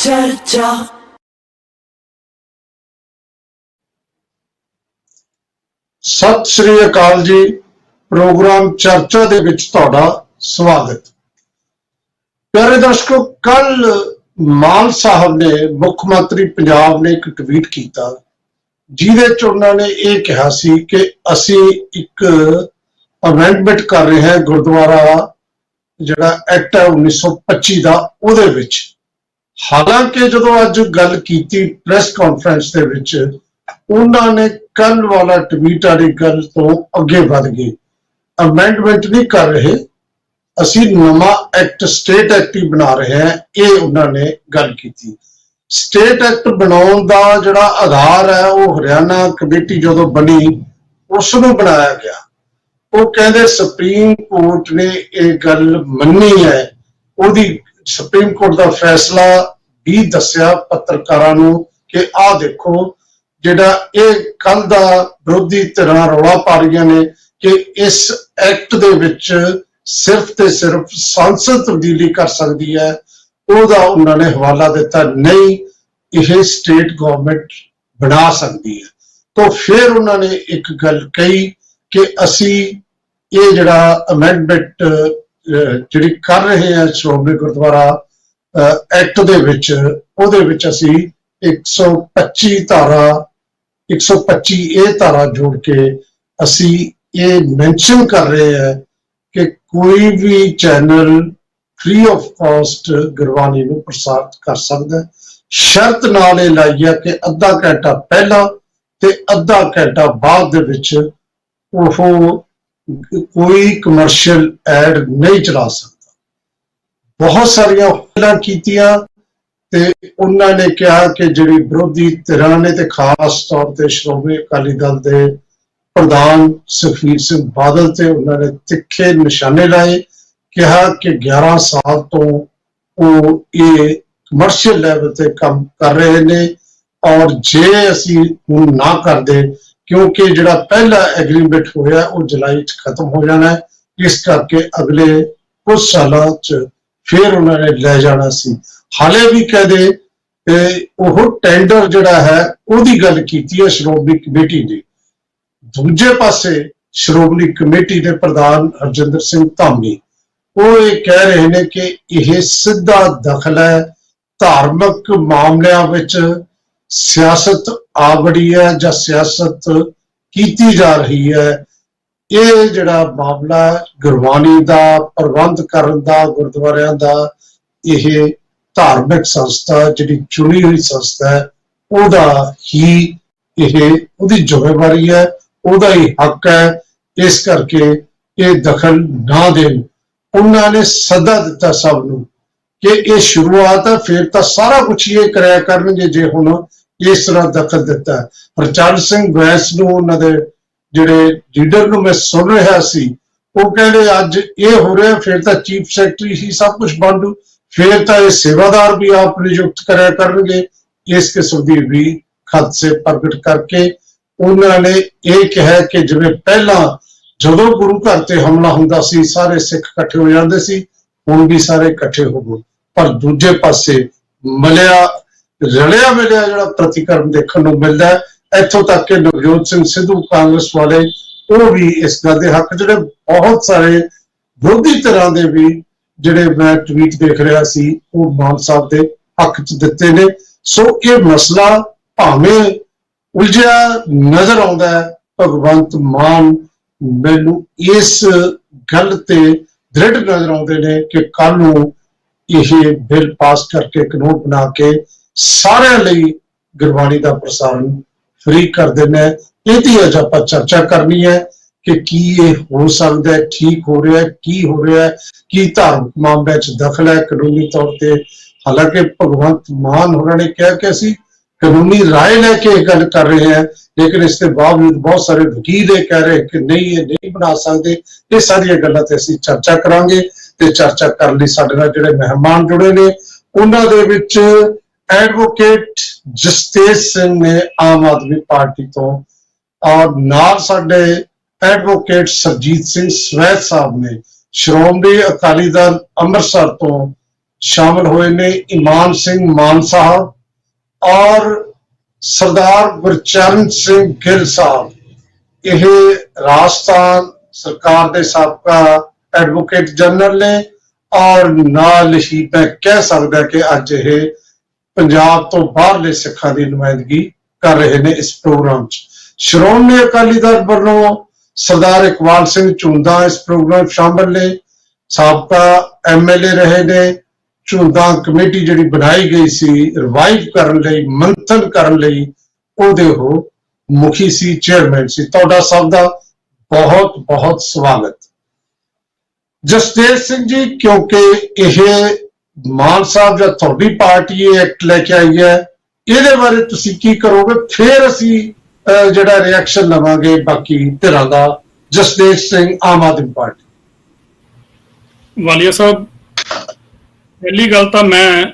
चर्चा। सत श्री अकाल जी। प्रोग्राम चर्चा दे विच तुहाडा स्वागत। प्यारे दर्शकों, कल मान साहब ने मुख मंत्री पंजाब ने एक ट्वीट किया जिहदे च उन्होंने ये कहा सी कि असी एक अमेंडमेंट कर रहे हैं गुरुद्वारा जिहड़ा एक्ट है 1925 का उहदे विच। हालांकि जो अज गल की प्रेस कॉन्फ्रेंस दे विच उन्होंने कल वाला ट्वीट वाली गल तो अगे बढ़ गए। अमेंडमेंट नहीं कर रहे, असी नवा एक्ट स्टेट एक्ट ही बना रहे हैं, ये उन्होंने गल की। स्टेट एक्ट बनाने का जोड़ा आधार है वो हरियाणा कमेटी जो बनी उसनों बनाया गया। वो कहते सुप्रीम कोर्ट ने यह गल मनी है, उहदी सुप्रीम कोर्ट का फैसला भी दसिया पत्रकारां नूं कि आ देखो जिहड़ा ये कल दा विरोधी धिरां रौला पा रही ने कि इस एक्ट दे विच सिर्फ ते सिर्फ सांसद तब्दीली कर सकती है, उहदा उन्होंने हवाला दिता, नहीं यह स्टेट गवर्नमेंट बना सकती है। तो फिर उन्होंने एक गल कही कि असी ये जिहड़ा अमेंडमेंट जिहड़ी कर रहे हैं श्रोमणी गुरुद्वारा एक्ट दे विच, उहदे विच असी 125 धारा 125 ये धारा जोड़ के असी ये मेंशन कर रहे हैं कि कोई भी channel free of cost Gurbani नूं प्रसारित कर सकता है। शर्त नाल ये लाई है कि अद्धा घंटा पहला ते अद्धा घंटा बाद दे विच ओह कोई कमर्शियल एड नहीं चला सकता। बहुत सारिया गल्लां कीतियां ते उन्होंने कहा कि जिहड़ी विरोधी धिरां ने ते खास तौर पर श्रोमणी अकाली दल के प्रधान सुखबीर सिंह बादल ते उन्होंने तिखे निशाने लाए, कहा कि 11 साल तो वो ये कमर्शियल लैवल ते काम कर रहे ने और जे असी हुण ना कर दे क्योंकि जिहड़ा पहला एग्रीमेंट होया वो जुलाई खत्म हो जाना है, इस करके अगले कुछ सालों च फिर उन्होंने लै जाना सी। हाले भी कह दे वो टेंडर जिहड़ा है उहदी गल कीती है श्रोमणी कमेटी ने। दूजे पासे श्रोमणी कमेटी के प्रधान हरजिंदर सिंह धामी वो ये कह रहे हैं कि यह सीधा दखल है धार्मिक मामलों में, सियासत आ बड़ी है या सियासत की जा रही है। ये जिहड़ा मामला गुरबाणी का प्रबंध करन दा गुरुद्वारियां दा यह धार्मिक संस्था जिहड़ी चुनी हुई संस्था है उहदा ही यह उहदी जिम्मेवारी है, उहदा ही हक है। इस करके ये दखल ना देन। उन्होंने सदा दिता सब नूं कि ये शुरुआत है, फिर तो सारा कुछ ये कराया करनगे जे हुण इस तरह दखल दिता है। हरचंद सिंह बैस नूं उन्हां दे जिहड़े लीडर नूं मैं सुन रहा सी वो कहते अज ये हो रहा फिर तो चीफ सैकटरी ही सब कुछ बन जू, फिर तो ये सेवादार भी आप नियुक्त कराया करनगे। इस किस्म की भी खदशे प्रगट करके उन्होंने ये कहा कि जिवें पहला जदों गुरु घर ते हमला हुंदा सी सारे सिख इकट्ठे हो जाते सी, हुण भी सारे इकट्ठे हो गए, पर दूजे पासे मिलिया रलिया मिलिया जिहड़ा प्रतिक्रम देखने को मिलता है। इत्थों तक कि नवजोत सिंह सिद्धू कांग्रेस वाले वो भी इस गल के हक जिहड़े बहुत सारे विरोधी तरह के भी जिहड़े मैं ट्वीट देख रहा सी वो मान साहब के हक च दिते ने। सो ये मसला भावें उलझिया नजर आता है, भगवंत मान मैनू इस गल ते दृढ़ नजर आते हैं कि कल नूं यह बिल पास करके कानून बना के सारे लई गुरबाणी का प्रसारण फ्री कर देना। यदि अज आप चर्चा करनी है कि की ये हो सकता है, ठीक हो रहा है, की हो रहा है, की धार्मिक मामले च दखल है कानूनी तौर पर। हालांकि भगवंत मान उन्होंने कहा कि असी कानूनी राय लैके गल कर रहे हैं, लेकिन इसके बावजूद बहुत सारे वकील ये कह रहे हैं कि नहीं ये नहीं बना सकते। ये सारिया गल्लां ते असीं चर्चा करांगे ते चर्चा करने लई साडे नाल जिहड़े मेहमान जुड़े ने उन्हां दे विच एडवोकेट जसतेज सिंह ने आम आदमी पार्टी तो और नाल साडे एडवोकेट सरजीत सिंह स्वैत साहब ने श्रोमणी अकाली दल अमृतसर तो शामिल हुए ने ईमान सिंह मान साहब और सरदार गुरचरण सिंह गिल साहब। यह राजस्थान सरकार के साबका एडवोकेट जनरल ने और नाल ही मैं कह सकदा कि अज ये पंजाब तो बाहरले सिखां की नुमाइंदगी कर रहे हैं इस प्रोग्राम च। श्रोमणी अकाली दल वालों सरदार इकबाल सिंह झुंदा इस प्रोग्राम शामिल ने, साबका MLA रहे ने। झुंदा कमेटी जिहड़ी बनाई गई सी रिवाइव करने लई, मंथन करने लई, उहदे वो मुखी सी, चेयरमैन सी। तुहाडा सब दा बहुत बहुत स्वागत। जसदेव सिंह जी, क्योंकि यह मान साहब या तुहाडी पार्टी ये एक्ट लेके आई है, ਇਹਦੇ ਬਾਰੇ ਤੁਸੀਂ ਕੀ ਕਰੋਗੇ? फिर ਅਸੀਂ ਜਿਹੜਾ रिएक्शन लवांगे बाकी धिरां दा। जसदेव सिंह, आम आदमी पार्टी। वालिया साहब, पहली गल तो मैं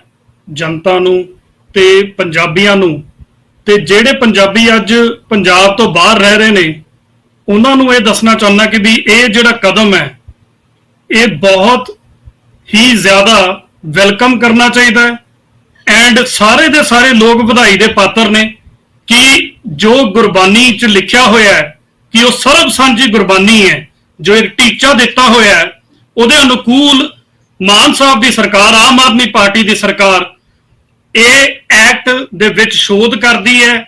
जनता नूं ते पंजाबियां नूं ते ਜਿਹੜੇ पंजाबी अज पंजाब तो बाहर रह रहे ने उन्हां नूं ਇਹ ਦੱਸਣਾ ਚਾਹੁੰਦਾ कि भी ਇਹ ਜਿਹੜਾ कदम है ये बहुत ही ज्यादा वेलकम करना चाहिए है। एंड सारे दे सारे लोग ਵਧਾਈ ਦੇ पात्र ने कि जो गुरबानी च लिखा होया है कि वह सर्व सांझी गुरबानी है, जो एक टीचा दिता होया है उहदे अनुकूल मान साहब की सरकार, आम आदमी पार्टी की सरकार ये एक्ट दे विच शोध करती है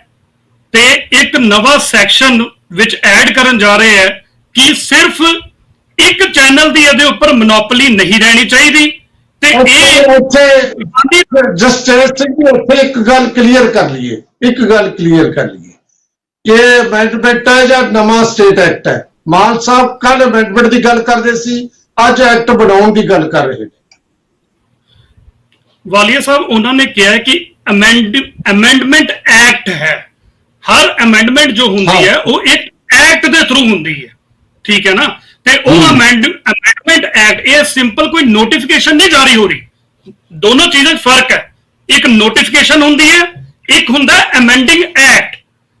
ते एक नवा सैक्शन विच ऐड करन जा रहे हैं कि सिर्फ एक चैनल की इहदे उपर मोनोपली नहीं रहनी चाहिए। एक गल क्लीयर कर लीए, ये अमेंडमेंट है या नवा स्टेट एक्ट है? मान साहब कल अमेंडमेंट की गल करते सी, अज एक्ट बनाने की गल कर रहे हैं। वालिया साहब उन्होंने कहा है कि अमेंडमेंट एक्ट है। हर अमेंडमेंट जो होंगी है वो एक एक्ट के थ्रू होंगी है, ठीक है ना? ते अमेंडमेंट एक्ट ये सिंपल कोई नोटिफिकेशन नहीं जारी हो रही। दोनों चीजें फर्क है, एक नोटिफिकेशन होंगी है, एक हुंदा अमेंडिंग एक्ट।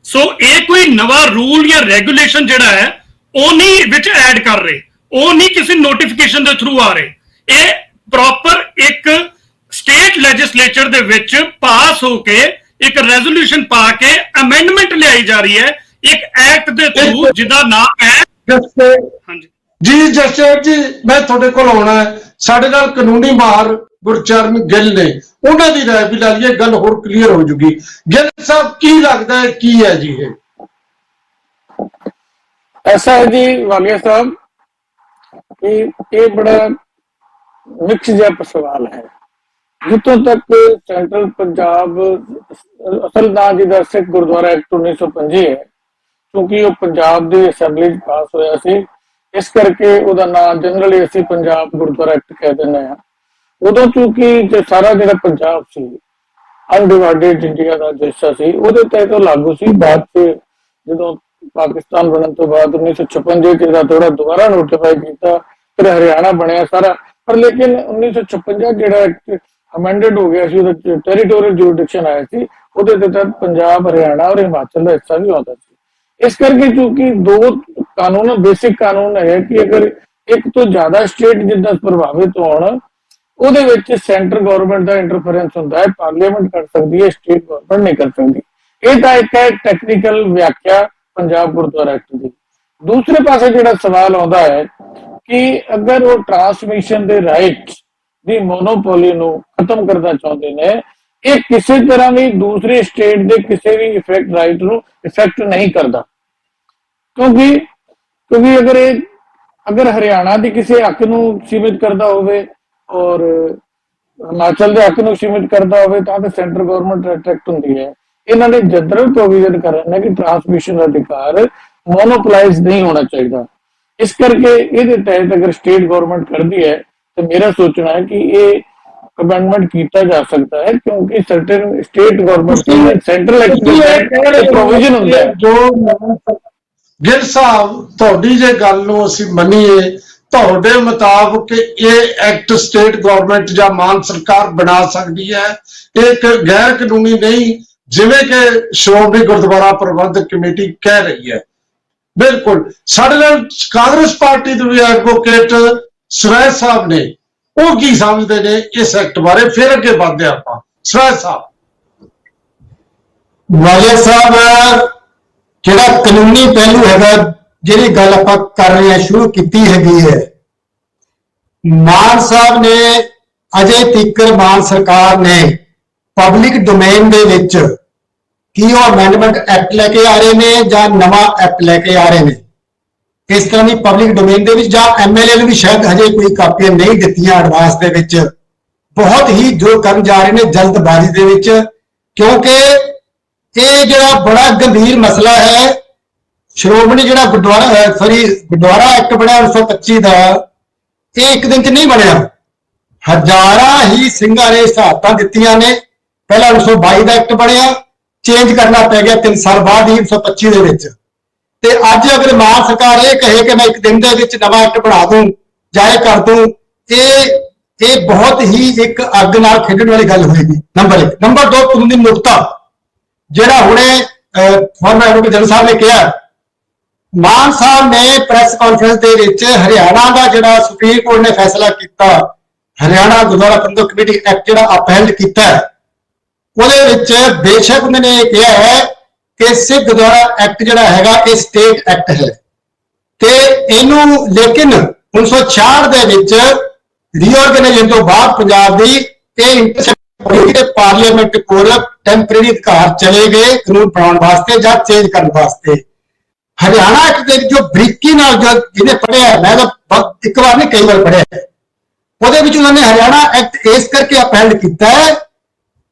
सो ये कोई नवा रूल या रेगुलेशन जिहड़ा है वो नहीं विच ऐड कर रहे, वो नहीं किसी नोटिफिकेशन के थ्रू आ रहे। ये प्रॉपर एक स्टेट लैजिस्लेचर दे विच पास होके एक रेजोल्यूशन पा के अमेंडमेंट लियाई जा रही है एक एक्ट के थ्रू जिहदा नाम है। हाँ जी जसदेव जी, मैं थोड़े को आना है। साडे नाल कानूनी माहर गुरचरण गिल ने, उन्होंने दी राय भी ला लीए, गल होर क्लीयर हो जूगी। गिल साहब की लगता है की है जी ये? ऐसा है जी वालिया साहब कि ये बड़ा मिक्स जहा सवाल है। जितों तक सेंट्रल पंजाब असल नाम जिहदा सिख गुरुद्वारा एक्ट 1925 है, क्योंकि वो पंजाब की असैंबली पास होया सी, इस करके उहदा नाम जनरली असीं पंजाब गुरुद्वारा एक्ट कह दिंदे हां। उदों चूंकि जो सारा जिहड़ा पंजाब सी अनडिवाइडेड इंडिया का हिस्सा सी, उहदे तहत लागू सी। बाद च जदों पाकिस्तान बनने तो बाद 1956 च थोड़ा दोबारा नोटिफाई किया, फिर हरियाणा बनया सारा। पर लेकिन 1956 जिहड़ा एक्ट अमेंडेड हो गया सी, उहदे टैरीटोरियल जुरिडिक्शन आया सी, उहदे तहत पंजाब, हरियाणा और हिमाचल का हिस्सा भी आता सी। इस करके चूंकि दो कानून बेसिक कानून है कि अगर एक तो ज्यादा स्टेट जिदा प्रभावित होने ਉਹਦੇ ਵਿੱਚ सेंटर गवर्नमेंट का इंटरफेरेंस होता है, पार्लीमेंट कर सकती है, स्टेट गवर्नमेंट नहीं कर सकती। ये तो एक है टैक्नीकल व्याख्या पंजाब गुरुद्वारा एक्ट की। दूसरे पासे जो सवाल आता है कि अगर वो ट्रांसमिशन के राइट्स की मोनोपोली नू खत्म करना चाहते हैं, ये किसी तरह भी दूसरी स्टेट के किसी भी इफेक्ट राइट नू इफेक्ट नहीं करता। क्योंकि अगर हरियाणा की किसी हक नू सीमित करता होवे और हिमाचल के हक नू सीमित करता होवे तां ते सेंटर गवर्नमेंट अट्रैक्ट होंदी है। इन्होंने जनरल प्रोविजन करना कि ट्रांसमिशन अधिकार मोनोपोलाइज नहीं होना चाहिए। इस करके ये तहत अगर स्टेट गवर्नमेंट करती है तो मेरा सोचना है कि ये अमेंडमेंट किया जा सकता है, क्योंकि certain state government central provision होता है। जो गिल साहब तुहाडी जे गल नूं असीं मन्नीए, तुहाडे मुताबिक ये एक्ट स्टेट गवर्नमेंट या मान सरकार बना सकती है, एक गैर कानूनी नहीं, जिवें कि श्रोमणी गुरुद्वारा प्रबंधक कमेटी कह रही है। बिल्कुल साडे नाल कांग्रेस पार्टी के भी एडवोकेट सुरैश साहब ने ਉਹ ਕੀ ਸਮਝਦੇ ਨੇ ਇਸ ਐਕਟ ਬਾਰੇ। ਫਿਰ ਅੱਗੇ ਵਧਦੇ ਆਪਾਂ। ਸਵੈ ਸਾਹਿਬ। ਵਾਲੀਆ ਸਾਹਿਬ, ਜਿਹੜਾ ਕਾਨੂੰਨੀ ਪਹਿਲੂ ਹੈਗਾ, ਜਿਹੜੀ ਗੱਲ ਆਪਾਂ ਕਰ ਰਹੇ ਹਾਂ, ਸ਼ੁਰੂ ਕੀਤੀ ਹੈਗੀ ਹੈ, ਮਾਨ ਸਾਹਿਬ ਨੇ ਅਜੇ ਤੀਕਰ ਮਾਨ ਸਰਕਾਰ ਨੇ ਪਬਲਿਕ ਡੋਮੇਨ ਦੇ ਵਿੱਚ ਕੀ ਉਹ ਅਮੈਂਡਮੈਂਟ ਐਕਟ ਲੈ ਕੇ ਆ ਰਹੇ ਨੇ ਜਾਂ ਨਵਾਂ ਐਕਟ ਲੈ ਕੇ ਆ ਰਹੇ ਨੇ, ਇਸ ਤਰ੍ਹਾਂ ਦੀ ਪਬਲਿਕ ਡੋਮੇਨ ਦੇ ਵਿੱਚ, ਜਾਂ ਐਮਐਲਏ ਨੂੰ ਵੀ ਸ਼ਾਇਦ ਹਜੇ ਕੋਈ ਕਾਪੀਆਂ ਨਹੀਂ ਦਿੱਤੀਆਂ ਐਡਵਾਂਸ ਦੇ ਵਿੱਚ, ਬਹੁਤ ਹੀ ਜੋ ਕਰਨ ਜਾ ਰਹੇ ਨੇ ਜਲਦਬਾਜ਼ੀ ਦੇ ਵਿੱਚ, ਕਿਉਂਕਿ ਇਹ ਜਿਹੜਾ ਬੜਾ ਗੰਭੀਰ ਮਸਲਾ ਹੈ। ਸ਼੍ਰੋਮਣੀ ਜਿਹੜਾ ਗੁਰਦੁਆਰਾ ਐਕਟ ਬਣਿਆ 1925 ਦਾ, ਇਹ ਇੱਕ ਦਿਨ 'ਚ ਨਹੀਂ ਬਣਿਆ। ਹਜ਼ਾਰਾਂ ਹੀ ਸਿੰਘਾਂ ਨੇ ਸ਼ਹਾਦਤਾਂ ਦਿੱਤੀਆਂ ਨੇ। ਪਹਿਲਾਂ 1922 ਦਾ ਐਕਟ ਬਣਿਆ, ਚੇਂਜ ਕਰਨਾ ਪੈ ਗਿਆ 3 ਸਾਲ ਬਾਅਦ ਹੀ 1925 ਦੇ ਵਿੱਚ। ਤੇ ਅੱਜ ਅਗਰ ਮਾਨ ਸਰਕਾਰ ਇਹ ਕਹੇ ਕਿ ਮੈਂ ਇੱਕ ਦਿਨ ਦੇ ਵਿੱਚ ਨਵਾਂ ਐਕਟ ਬਣਾ ਦੂੰ ਜਾਂ ਇਹ ਕਰ ਦੂੰ, ਇਹ ਬਹੁਤ ਹੀ ਇੱਕ ਅੱਗ ਨਾਲ ਖੇਡਣ ਵਾਲੀ ਗੱਲ ਹੋਏਗੀ। ਨੰਬਰ 1। ਨੰਬਰ 2, ਕਾਨੂੰਨੀ ਨੁਕਤਾ ਜਿਹੜਾ ਹੁਣੇ ਫਾਰਮਰ ਐਡਵੋਕੇਟ ਜਨਰਲ ਸਾਹਿਬ ਨੇ ਕਿਹਾ, ਮਾਨ ਸਾਹਿਬ ਨੇ ਪ੍ਰੈਸ ਕਾਨਫਰੰਸ ਦੇ ਵਿੱਚ ਹਰਿਆਣਾ ਦਾ ਜਿਹੜਾ ਸੁਪਰੀਮ ਕੋਰਟ ਨੇ ਫੈਸਲਾ ਕੀਤਾ, ਹਰਿਆਣਾ ਗੁਰਦੁਆਰਾ ਪ੍ਰਬੰਧਕ ਕਮੇਟੀ ਐਕਟ ਜਿਹੜਾ ਅਪਹੈਲਡ ਕੀਤਾ, ਉਹਦੇ ਵਿੱਚ ਬੇਸ਼ੱਕ ਉਹਨਾਂ ਨੇ ਕਿਹਾ ਹੈ ਕਿ ਸਿੱਖ ਗੁਰਦੁਆਰਾ ਐਕਟ ਜਿਹੜਾ ਹੈਗਾ ਇਹ ਸਟੇਟ ਐਕਟ ਹੈ, ਤੇ ਇਹਨੂੰ ਲੇਕਿਨ 1966 ਦੇ ਵਿੱਚ ਰੀਆਰਗੇਨਾਈਜੇਸ਼ਨ ਤੋਂ ਬਾਅਦ ਪੰਜਾਬ ਦੀ ਇਹ ਪਾਰਲੀਮੈਂਟ ਕੋਲ ਟੈਂਪਰੇਰੀ ਅਧਿਕਾਰ ਚਲੇ ਗਏ ਕਾਨੂੰਨ ਬਣਾਉਣ ਵਾਸਤੇ ਜਾਂ ਚੇਂਜ ਕਰਨ ਵਾਸਤੇ। ਹਰਿਆਣਾ ਐਕਟ ਦੇ ਜੋ ਬਰੀਕੀ ਨਾਲ ਜਿਹਨੇ ਪੜ੍ਹਿਆ, ਮੈਂ ਤਾਂ ਇੱਕ ਵਾਰ ਨਹੀਂ ਕਈ ਵਾਰ ਪੜ੍ਹਿਆ, ਉਹਦੇ ਵਿੱਚ ਉਹਨਾਂ ਨੇ ਹਰਿਆਣਾ ਐਕਟ ਇਸ ਕਰਕੇ ਅਪਹੈਲਡ ਕੀਤਾ ਹੈ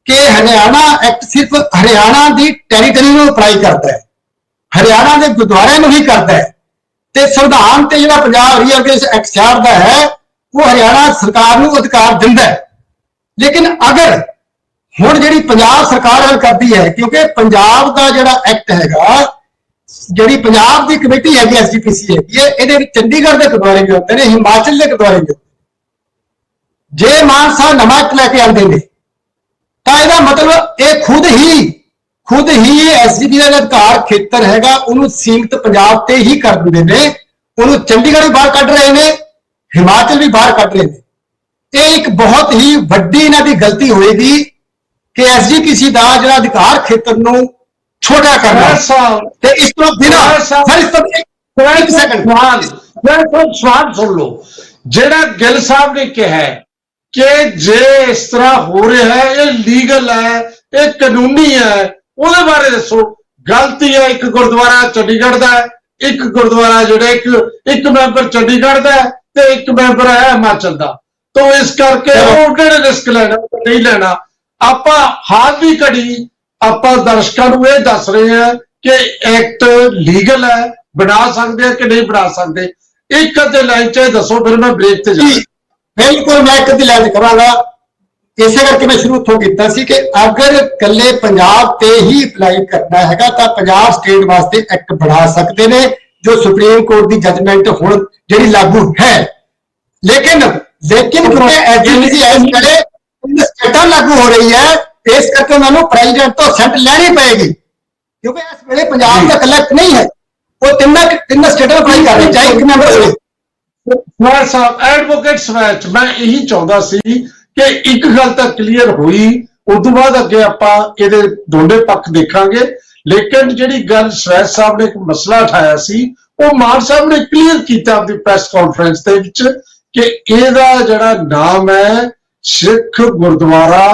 ਕਿ ਹਰਿਆਣਾ ਐਕਟ ਸਿਰਫ ਹਰਿਆਣਾ ਦੀ ਟੈਰੀਟਰੀ ਨੂੰ ਅਪਲਾਈ ਕਰਦਾ ਹੈ, ਹਰਿਆਣਾ ਦੇ ਗੁਰਦੁਆਰਿਆਂ ਨੂੰ ਹੀ ਕਰਦਾ ਹੈ, ਤੇ ਸੰਵਿਧਾਨ ਤੇ ਜਿਹੜਾ ਪੰਜਾਬ ਰੀਆਰਗੇਨਾਈਜੇਸ਼ਨ ਐਕਟ ਛਾੜਦਾ ਹੈ ਉਹ ਹਰਿਆਣਾ ਸਰਕਾਰ ਨੂੰ ਅਧਿਕਾਰ ਦਿੰਦਾ ਹੈ। ਲੇਕਿਨ ਅਗਰ ਹੁਣ ਜਿਹੜੀ ਪੰਜਾਬ ਸਰਕਾਰ ਹੱਲ ਕਰਦੀ ਹੈ, ਕਿਉਂਕਿ ਪੰਜਾਬ ਦਾ ਜਿਹੜਾ ਐਕਟ ਹੈਗਾ, ਜਿਹੜੀ ਪੰਜਾਬ ਦੀ ਕਮੇਟੀ ਹੈਗੀ ਐਸਜੀਪੀਸੀ ਹੈਗੀ ਹੈ, ਇਹਦੇ ਵਿੱਚ ਚੰਡੀਗੜ੍ਹ ਦੇ ਗੁਰਦੁਆਰੇ ਵੀ ਹੁੰਦੇ ਨੇ, ਹਿਮਾਚਲ ਦੇ ਗੁਰਦੁਆਰੇ ਵੀ ਹੁੰਦੇ ਨੇ। ਜੇ ਮਾਨ ਸਾਹਿਬ ਨਵਾਂ ਐਕਟ ਲੈ ਕੇ ਆਉਂਦੇ ਨੇ ਤਾਂ ਇਹਦਾ ਮਤਲਬ ਇਹ ਖੁਦ ਹੀ ਐਸਜੀਪੀ ਦਾ ਅਧਿਕਾਰ ਖੇਤਰ ਹੈਗਾ ਉਹਨੂੰ ਸੀਮਿਤ ਪੰਜਾਬ ਤੇ ਹੀ ਕਰ ਦਿੰਦੇ ਨੇ। ਉਹਨੂੰ ਚੰਡੀਗੜ੍ਹ ਵੀ ਬਾਹਰ ਕੱਢ ਰਹੇ ਨੇ, ਹਿਮਾਚਲ ਵੀ ਬਾਹਰ ਕੱਢ ਰਹੇ ਨੇ। ਇਹ ਇੱਕ ਬਹੁਤ ਹੀ ਵੱਡੀ ਇਹਨਾਂ ਦੀ ਗਲਤੀ ਹੋਏਗੀ ਕਿ ਐਸਜੀਪੀਸੀ ਦਾ ਜਿਹੜਾ ਅਧਿਕਾਰ ਖੇਤਰ ਨੂੰ ਛੋਟਾ ਕਰਨਾ, ਤੇ ਇਸ ਤੋਂ ਬਿਨਾਂ ਸਵਾਲ ਸੁਣ ਲਓ। ਜਿਹੜਾ ਗਿੱਲ ਸਾਹਿਬ ਨੇ ਕਿਹਾ ਕਿ ਜੇ ਇਸ ਤਰ੍ਹਾਂ ਹੋ ਰਿਹਾ ਹੈ, ਇਹ ਲੀਗਲ ਹੈ, ਇਹ ਕਾਨੂੰਨੀ ਹੈ, ਉਹਦੇ ਬਾਰੇ ਦੱਸੋ। ਗਲਤੀ ਹੈ, ਇੱਕ ਗੁਰਦੁਆਰਾ ਚੰਡੀਗੜ੍ਹ ਦਾ ਹੈ, ਇੱਕ ਗੁਰਦੁਆਰਾ ਜਿਹੜਾ ਇੱਕ ਮੈਂਬਰ ਚੰਡੀਗੜ੍ਹ ਦਾ ਹੈ ਤੇ ਇੱਕ ਮੈਂਬਰ ਹੈ ਹਿਮਾਚਲ ਦਾ। तो इस करके वो रिस्क लेना नहीं लेना। ਆਪਾਂ ਹਾਲ ਦੀ ਘੜੀ ਆਪਾਂ ਦਰਸ਼ਕਾਂ ਨੂੰ ਇਹ ਦੱਸ ਰਹੇ ਹਾਂ ਕਿ ਐਕਟ ਲੀਗਲ ਹੈ, ਬਣਾ ਸਕਦੇ ਆ ਕਿ ਨਹੀਂ ਬਣਾ ਸਕਦੇ। ਇੱਕ ਅੱਧੇ ਲਾਈਨ ਚ ਦੱਸੋ, ਫਿਰ ਮੈਂ ਬ੍ਰੇਕ ਤੇ ਜਾਵਾਂ। ਬਿਲਕੁਲ, ਮੈਂ ਇੱਕ ਅੱਧੀ ਲਾਈਨ ਕਰਾਂਗਾ। ਇਸੇ ਕਰਕੇ ਮੈਂ ਸ਼ੁਰੂ ਤੋਂ ਕੀਤਾ ਸੀ ਕਿ ਅਗਰ ਕੱਲੇ ਪੰਜਾਬ ਤੇ ਹੀ ਅਪਲਾਈ ਕਰਨਾ ਹੈਗਾ ਤਾਂ ਪੰਜਾਬ ਸਟੇਟ ਵਾਸਤੇ ਐਕਟ ਬਣਾ ਸਕਦੇ ਨੇ, ਜੋ ਸੁਪਰੀਮ ਕੋਰਟ ਦੀ ਜਜਮੈਂਟ ਹੁਣ ਜਿਹੜੀ ਲਾਗੂ ਹੈ। ਲੇਕਿਨ ਕਿਉਂਕਿ ਐਸਜੀਪੀਸੀ ਇਸ ਵੇਲੇ ਸਟੇਟਾਂ ਲਾਗੂ ਹੋ ਰਹੀ ਹੈ, ਇਸ ਕਰਕੇ ਉਹਨਾਂ ਨੂੰ ਪ੍ਰੈਜ਼ੀਡੈਂਟ ਤੋਂ ਸੈਂਟ ਲੈਣੀ ਪਏਗੀ, ਕਿਉਂਕਿ ਇਸ ਵੇਲੇ ਪੰਜਾਬ ਦਾ ਕਲੈਕਟ ਨਹੀਂ ਹੈ। ਉਹ ਤਿੰਨਾਂ ਸਟੇਟਾਂ ਨੂੰ ਅਪਲਾਈ ਕਰ ਰਹੇ, ਚਾਹੇ ਇੱਕ ਮੈਂਬਰ ਹੋਵੇ। ਸਵੈ ਸਾਹਿਬ, ਐਡਵੋਕੇਟ ਸਵੈ, ਮੈਂ ਇਹੀ ਚਾਹੁੰਦਾ ਸੀ ਕਿ ਇੱਕ ਗੱਲ ਤਾਂ ਕਲੀਅਰ ਹੋਈ, ਉਸ ਤੋਂ ਬਾਅਦ ਅੱਗੇ ਆਪਾਂ ਇਹਦੇ ਦੋਨੇ ਪੱਖ ਦੇਖਾਂਗੇ। ਲੇਕਿਨ ਜਿਹੜੀ ਗੱਲ ਸਵੈ ਸਾਹਿਬ ਨੇ ਇੱਕ ਮਸਲਾ ਉਠਾਇਆ ਸੀ, ਉਹ ਮਾਨ ਸਾਹਿਬ ਨੇ ਕਲੀਅਰ ਕੀਤਾ ਆਪਣੀ ਪ੍ਰੈਸ ਕਾਨਫਰੰਸ ਦੇ ਵਿੱਚ ਕਿ ਇਹਦਾ ਜਿਹੜਾ ਨਾਮ ਹੈ ਸਿੱਖ ਗੁਰਦੁਆਰਾ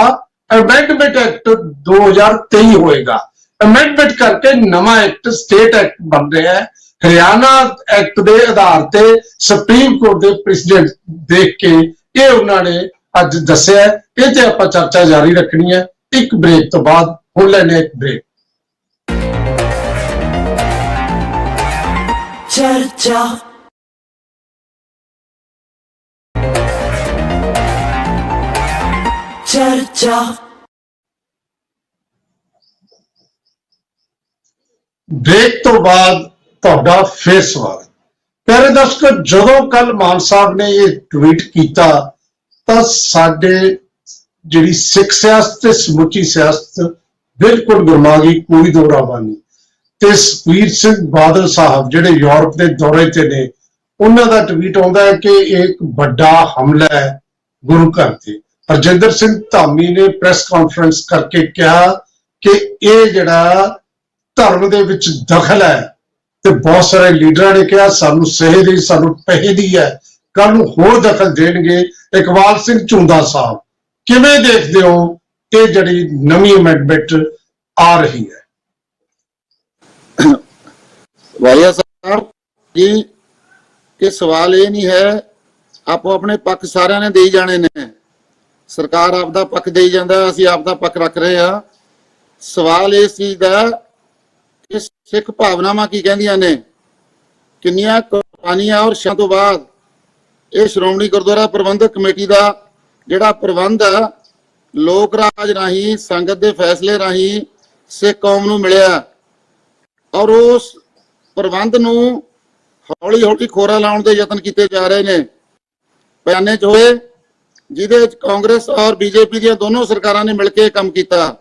ਅਮੈਂਡਮੈਂਟ ਐਕਟ 2023 ਹੋਏਗਾ। ਅਮੈਂਡਮੈਂਟ ਕਰਕੇ ਨਵਾਂ ਐਕਟ ਸਟੇਟ ਐਕਟ ਬਣ ਰਿਹਾ ਹੈ। ਹਰਿਆਣਾ ਐਕਟ ਦੇ ਆਧਾਰ ਤੇ ਸੁਪਰੀਮ ਕੋਰਟ ਦੇ ਪ੍ਰੈਸੀਡੈਂਟ ਦੇਖ ਕੇ ਇਹ ਉਹਨਾਂ ਨੇ ਅੱਜ ਦੱਸਿਆ। ਇਹ ਤੇ ਆਪਾਂ ਚਰਚਾ ਜਾਰੀ ਰੱਖਣੀ ਹੈ ਇੱਕ ਬ੍ਰੇਕ ਤੋਂ ਬਾਅਦ। ਹੁਣ ਲੈਣੇ ਇੱਕ ਬ੍ਰੇਕ। ਚਰਚਾ ਚਰਚਾ ਬ੍ਰੇਕ ਤੋਂ ਬਾਅਦ ਤੁਹਾਡਾ ਫੇਰ ਸਵਾਗਤ। ਪਿਆਰੇ ਦਰਸ਼ਕੋ, ਜਦੋਂ ਕੱਲ ਮਾਨ ਸਾਹਿਬ ਨੇ ਇਹ ਟਵੀਟ ਕੀਤਾ ਤਾਂ ਸਾਡੇ ਜਿਹੜੀ ਸਿੱਖ ਸਿਆਸਤ ਤੇ ਸਮੁੱਚੀ ਸਿਆਸਤ ਬਿਲਕੁਲ ਗਰਮਾ ਗਈ, ਕੋਈ ਦੋ ਰਾਹ ਨਹੀਂ। ਤੇ ਸੁਖਬੀਰ ਸਿੰਘ ਬਾਦਲ ਸਾਹਿਬ ਜਿਹੜੇ ਯੂਰਪ ਦੇ ਦੌਰੇ ਤੇ ਨੇ, ਉਹਨਾਂ ਦਾ ਟਵੀਟ ਆਉਂਦਾ ਹੈ ਕਿ ਇਹ ਇੱਕ ਵੱਡਾ ਹਮਲਾ ਹੈ ਗੁਰੂ ਘਰ ਦੀ। ਹਰਜਿੰਦਰ ਸਿੰਘ ਧਾਮੀ ਨੇ ਪ੍ਰੈਸ ਕਾਨਫਰੰਸ ਕਰਕੇ ਕਿਹਾ ਕਿ ਇਹ ਜਿਹੜਾ ਧਰਮ ਦੇ ਵਿੱਚ ਦਖਲ ਹੈ, ਤੇ ਬਹੁਤ ਸਾਰੇ ਲੀਡਰਾਂ ਨੇ ਕਿਹਾ ਸਾਨੂੰ ਸਹੀ ਦੀ, ਸਾਨੂੰ ਪੈਸੇ ਦੀ ਹੈ, ਕੱਲ ਨੂੰ ਹੋਰ ਦਖਲ ਦੇਣਗੇ। ਇਕਬਾਲ ਸਿੰਘ ਝੁੰਦਾ ਸਾਹਿਬ, ਕਿਵੇਂ ਦੇਖਦੇ ਹੋ ਇਹ ਜਿਹੜੀ ਨਵੀਂ ਅਮੈਂਡਮੈਂਟ ਆ ਰਹੀ ਹੈ? ਵਾਲੀਆ ਸਾਹਿਬ ਜੀ, ਕਿ ਸਵਾਲ ਇਹ ਨਹੀਂ ਹੈ, ਆਪੋ ਆਪਣੇ ਪੱਖ ਸਾਰਿਆਂ ਨੇ ਦੇਈ ਜਾਣੇ ਨੇ, ਸਰਕਾਰ ਆਪਦਾ ਪੱਖ ਦੇਈ ਜਾਂਦਾ, ਅਸੀਂ ਆਪਦਾ ਪੱਖ ਰੱਖ ਰਹੇ ਹਾਂ। ਸਵਾਲ ਇਸ ਚੀਜ਼ ਦਾ ਕਿ ਸਿੱਖ ਭਾਵਨਾਵਾਂ ਕੀ ਕਹਿੰਦੀਆਂ ਨੇ, ਕਿੰਨੀਆਂ ਕੁਰਬਾਨੀਆਂ ਔਰ ਸ਼ਾਂ ਤੋਂ ਬਾਅਦ ਇਹ ਸ਼੍ਰੋਮਣੀ ਗੁਰਦੁਆਰਾ ਪ੍ਰਬੰਧਕ ਕਮੇਟੀ ਦਾ ਜਿਹੜਾ ਪ੍ਰਬੰਧ ਆ, ਲੋਕ ਰਾਜ ਰਾਹੀਂ, ਸੰਗਤ ਦੇ ਫੈਸਲੇ ਰਾਹੀਂ ਸਿੱਖ ਕੌਮ ਨੂੰ ਮਿਲਿਆ, ਔਰ ਉਸ ਪ੍ਰਬੰਧ ਨੂੰ ਹੌਲੀ ਹੌਲੀ ਖੋਰਾ ਲਾਉਣ ਦੇ ਯਤਨ ਕੀਤੇ ਜਾ ਰਹੇ ਨੇ। ਬਿਆਨੇ ਚ ਹੋਏ ਜਿਹਦੇ ਵਿੱਚ ਕਾਂਗਰਸ ਔਰ ਬੀਜੇਪੀ ਦੀਆਂ ਦੋਨੋਂ ਸਰਕਾਰਾਂ ਨੇ ਮਿਲ ਕੇ ਕੰਮ ਕੀਤਾ।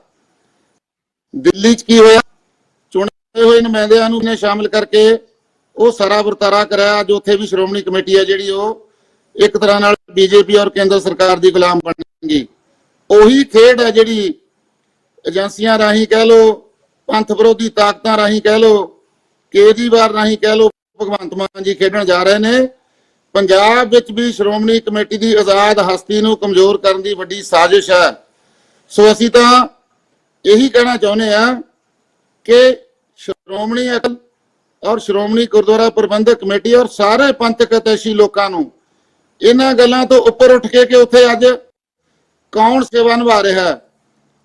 ਦਿੱਲੀ ਚ ਕੀ ਹੋਇਆ, ਚੁਣੇ ਹੋਏ ਨੁਮਾਇੰਦਿਆਂ ਨੂੰ ਨੇ ਸ਼ਾਮਿਲ ਕਰਕੇ ਉਹ ਸਾਰਾ ਵਰਤਾਰਾ ਕਰਾਇਆ। ਅੱਜ ਉੱਥੇ ਵੀ ਸ਼੍ਰੋਮਣੀ ਕਮੇਟੀ ਹੈ ਜਿਹੜੀ ਉਹ ਇੱਕ ਤਰ੍ਹਾਂ ਨਾਲ ਬੀਜੇਪੀ ਔਰ ਕੇਂਦਰ ਸਰਕਾਰ ਦੀ ਗੁਲਾਮ ਬਣ ਗਈ। ਉਹੀ ਖੇਡ ਹੈ ਜਿਹੜੀ ਏਜੰਸੀਆਂ ਰਾਹੀਂ ਕਹਿ ਲੋ, ਪੰਥ ਵਿਰੋਧੀ ਤਾਕਤਾਂ ਰਾਹੀਂ ਕਹਿ ਲੋ, ਕੇਜਰੀਵਾਲ ਰਾਹੀਂ ਕਹਿ ਲੋ, ਭਗਵੰਤ ਮਾਨ ਜੀ ਖੇਡਣ ਜਾ ਰਹੇ ਨੇ। ਪੰਜਾਬ ਵਿੱਚ ਵੀ ਸ਼੍ਰੋਮਣੀ ਕਮੇਟੀ ਦੀ ਆਜ਼ਾਦ ਹਸਤੀ ਨੂੰ ਕਮਜ਼ੋਰ ਕਰਨ ਦੀ ਵੱਡੀ ਸਾਜ਼ਿਸ਼ ਹੈ। ਸੋ ਅਸੀਂ ਤਾਂ ਇਹੀ ਕਹਿਣਾ ਚਾਹੁੰਦੇ ਆ ਕਿ ਸ਼੍ਰੋਮਣੀ ਅਕਾਲੀ ਔਰ ਸ਼੍ਰੋਮਣੀ ਗੁਰਦੁਆਰਾ ਪ੍ਰਬੰਧਕ ਕਮੇਟੀ ਔਰ ਸਾਰੇ ਪੰਥਕ ਅਤੈਸ਼ੀ ਲੋਕਾਂ ਨੂੰ ਇਹਨਾਂ ਗੱਲਾਂ ਤੋਂ ਉੱਪਰ ਉੱਠ ਕੇ ਕਿ ਉੱਥੇ ਅੱਜ ਕੌਣ ਸੇਵਾ ਨਿਭਾ ਰਿਹਾ ਹੈ,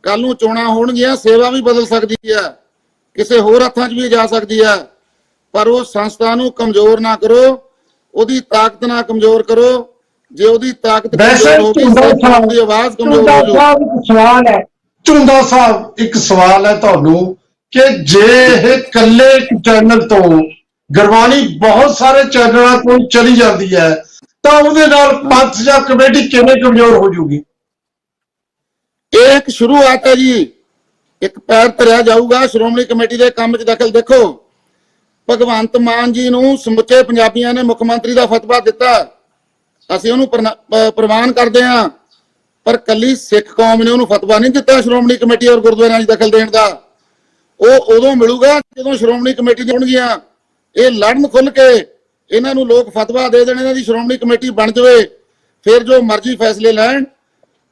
ਕੱਲ ਨੂੰ ਚੋਣਾਂ ਹੋਣਗੀਆਂ, ਸੇਵਾ ਵੀ ਬਦਲ ਸਕਦੀ ਹੈ, ਕਿਸੇ ਹੋਰ ਹੱਥਾਂ 'ਚ ਵੀ ਜਾ ਸਕਦੀ ਹੈ, ਪਰ ਉਹ ਸੰਸਥਾ ਨੂੰ ਕਮਜ਼ੋਰ ਨਾ ਕਰੋ, ਉਹਦੀ ਤਾਕਤ ਨਾ ਕਮਜ਼ੋਰ ਕਰੋ। ਜੇ ਉਹਦੀ ਤਾਕਤ ਕਮਜ਼ੋਰ ਹੋਵੇ, ਉਹਦੀ ਆਵਾਜ਼ ਕਮਜ਼ੋਰ ਹੋ ਜਾਊ। ਸਵਾਲ ਹੈ ਝੁੰਦਾ ਸਾਹਿਬ, ਇੱਕ ਸਵਾਲ ਹੈ ਤੁਹਾਨੂੰ ਕਿ ਜੇ ਇਹ ਇਕੱਲੇ ਚੈਨਲ ਤੋਂ ਗੁਰਬਾਣੀ ਬਹੁਤ ਸਾਰੇ ਚੈਨਲਾਂ ਤੋਂ ਚਲੀ ਜਾਂਦੀ ਹੈ ਤਾਂ ਉਹਦੇ ਨਾਲ ਪੰਥ ਜਾਂ ਕਮੇਟੀ ਕਿਵੇਂ ਕਮਜ਼ੋਰ ਹੋ ਜੂਗੀ? ਇਹ ਇੱਕ ਸ਼ੁਰੂਆਤ ਹੈ ਜੀ, ਇੱਕ ਪੈਰ ਧਰਿਆ ਜਾਊਗਾ ਸ਼੍ਰੋਮਣੀ ਕਮੇਟੀ ਦੇ ਕੰਮ 'ਚ ਦਖਲ। ਦੇਖੋ, ਭਗਵੰਤ ਮਾਨ ਜੀ ਨੂੰ ਸਮੁੱਚੇ ਪੰਜਾਬੀਆਂ ਨੇ ਮੁੱਖ ਮੰਤਰੀ ਦਾ ਫਤਵਾ ਦਿੱਤਾ, ਅਸੀਂ ਉਹਨੂੰ ਪ੍ਰਵਾਨ ਕਰਦੇ ਹਾਂ, ਪਰ ਕੱਲੀ ਸਿੱਖ ਕੌਮ ਨੇ ਉਹਨੂੰ ਫਤਵਾ ਨਹੀਂ ਦਿੱਤਾ ਸ਼੍ਰੋਮਣੀ ਕਮੇਟੀ ਔਰ ਗੁਰਦੁਆਰਿਆਂ 'ਚ ਦਖਲ ਦੇਣ ਦਾ। ਉਹ ਉਦੋਂ ਮਿਲੂਗਾ ਜਦੋਂ ਸ਼੍ਰੋਮਣੀ ਕਮੇਟੀ ਦੀਆਂ ਹੋਣਗੀਆਂ। ਇਹ ਲੜਨ ਖੁੱਲ ਕੇ ਇਹਨਾਂ ਨੂੰ ਲੋਕ ਫਤਵਾ ਦੇ ਦੇਣ, ਇਹਨਾਂ ਦੀ ਸ਼੍ਰੋਮਣੀ ਕਮੇਟੀ ਬਣ ਜਾਵੇ, ਫਿਰ ਜੋ ਮਰਜ਼ੀ ਫੈਸਲੇ ਲੈਣ,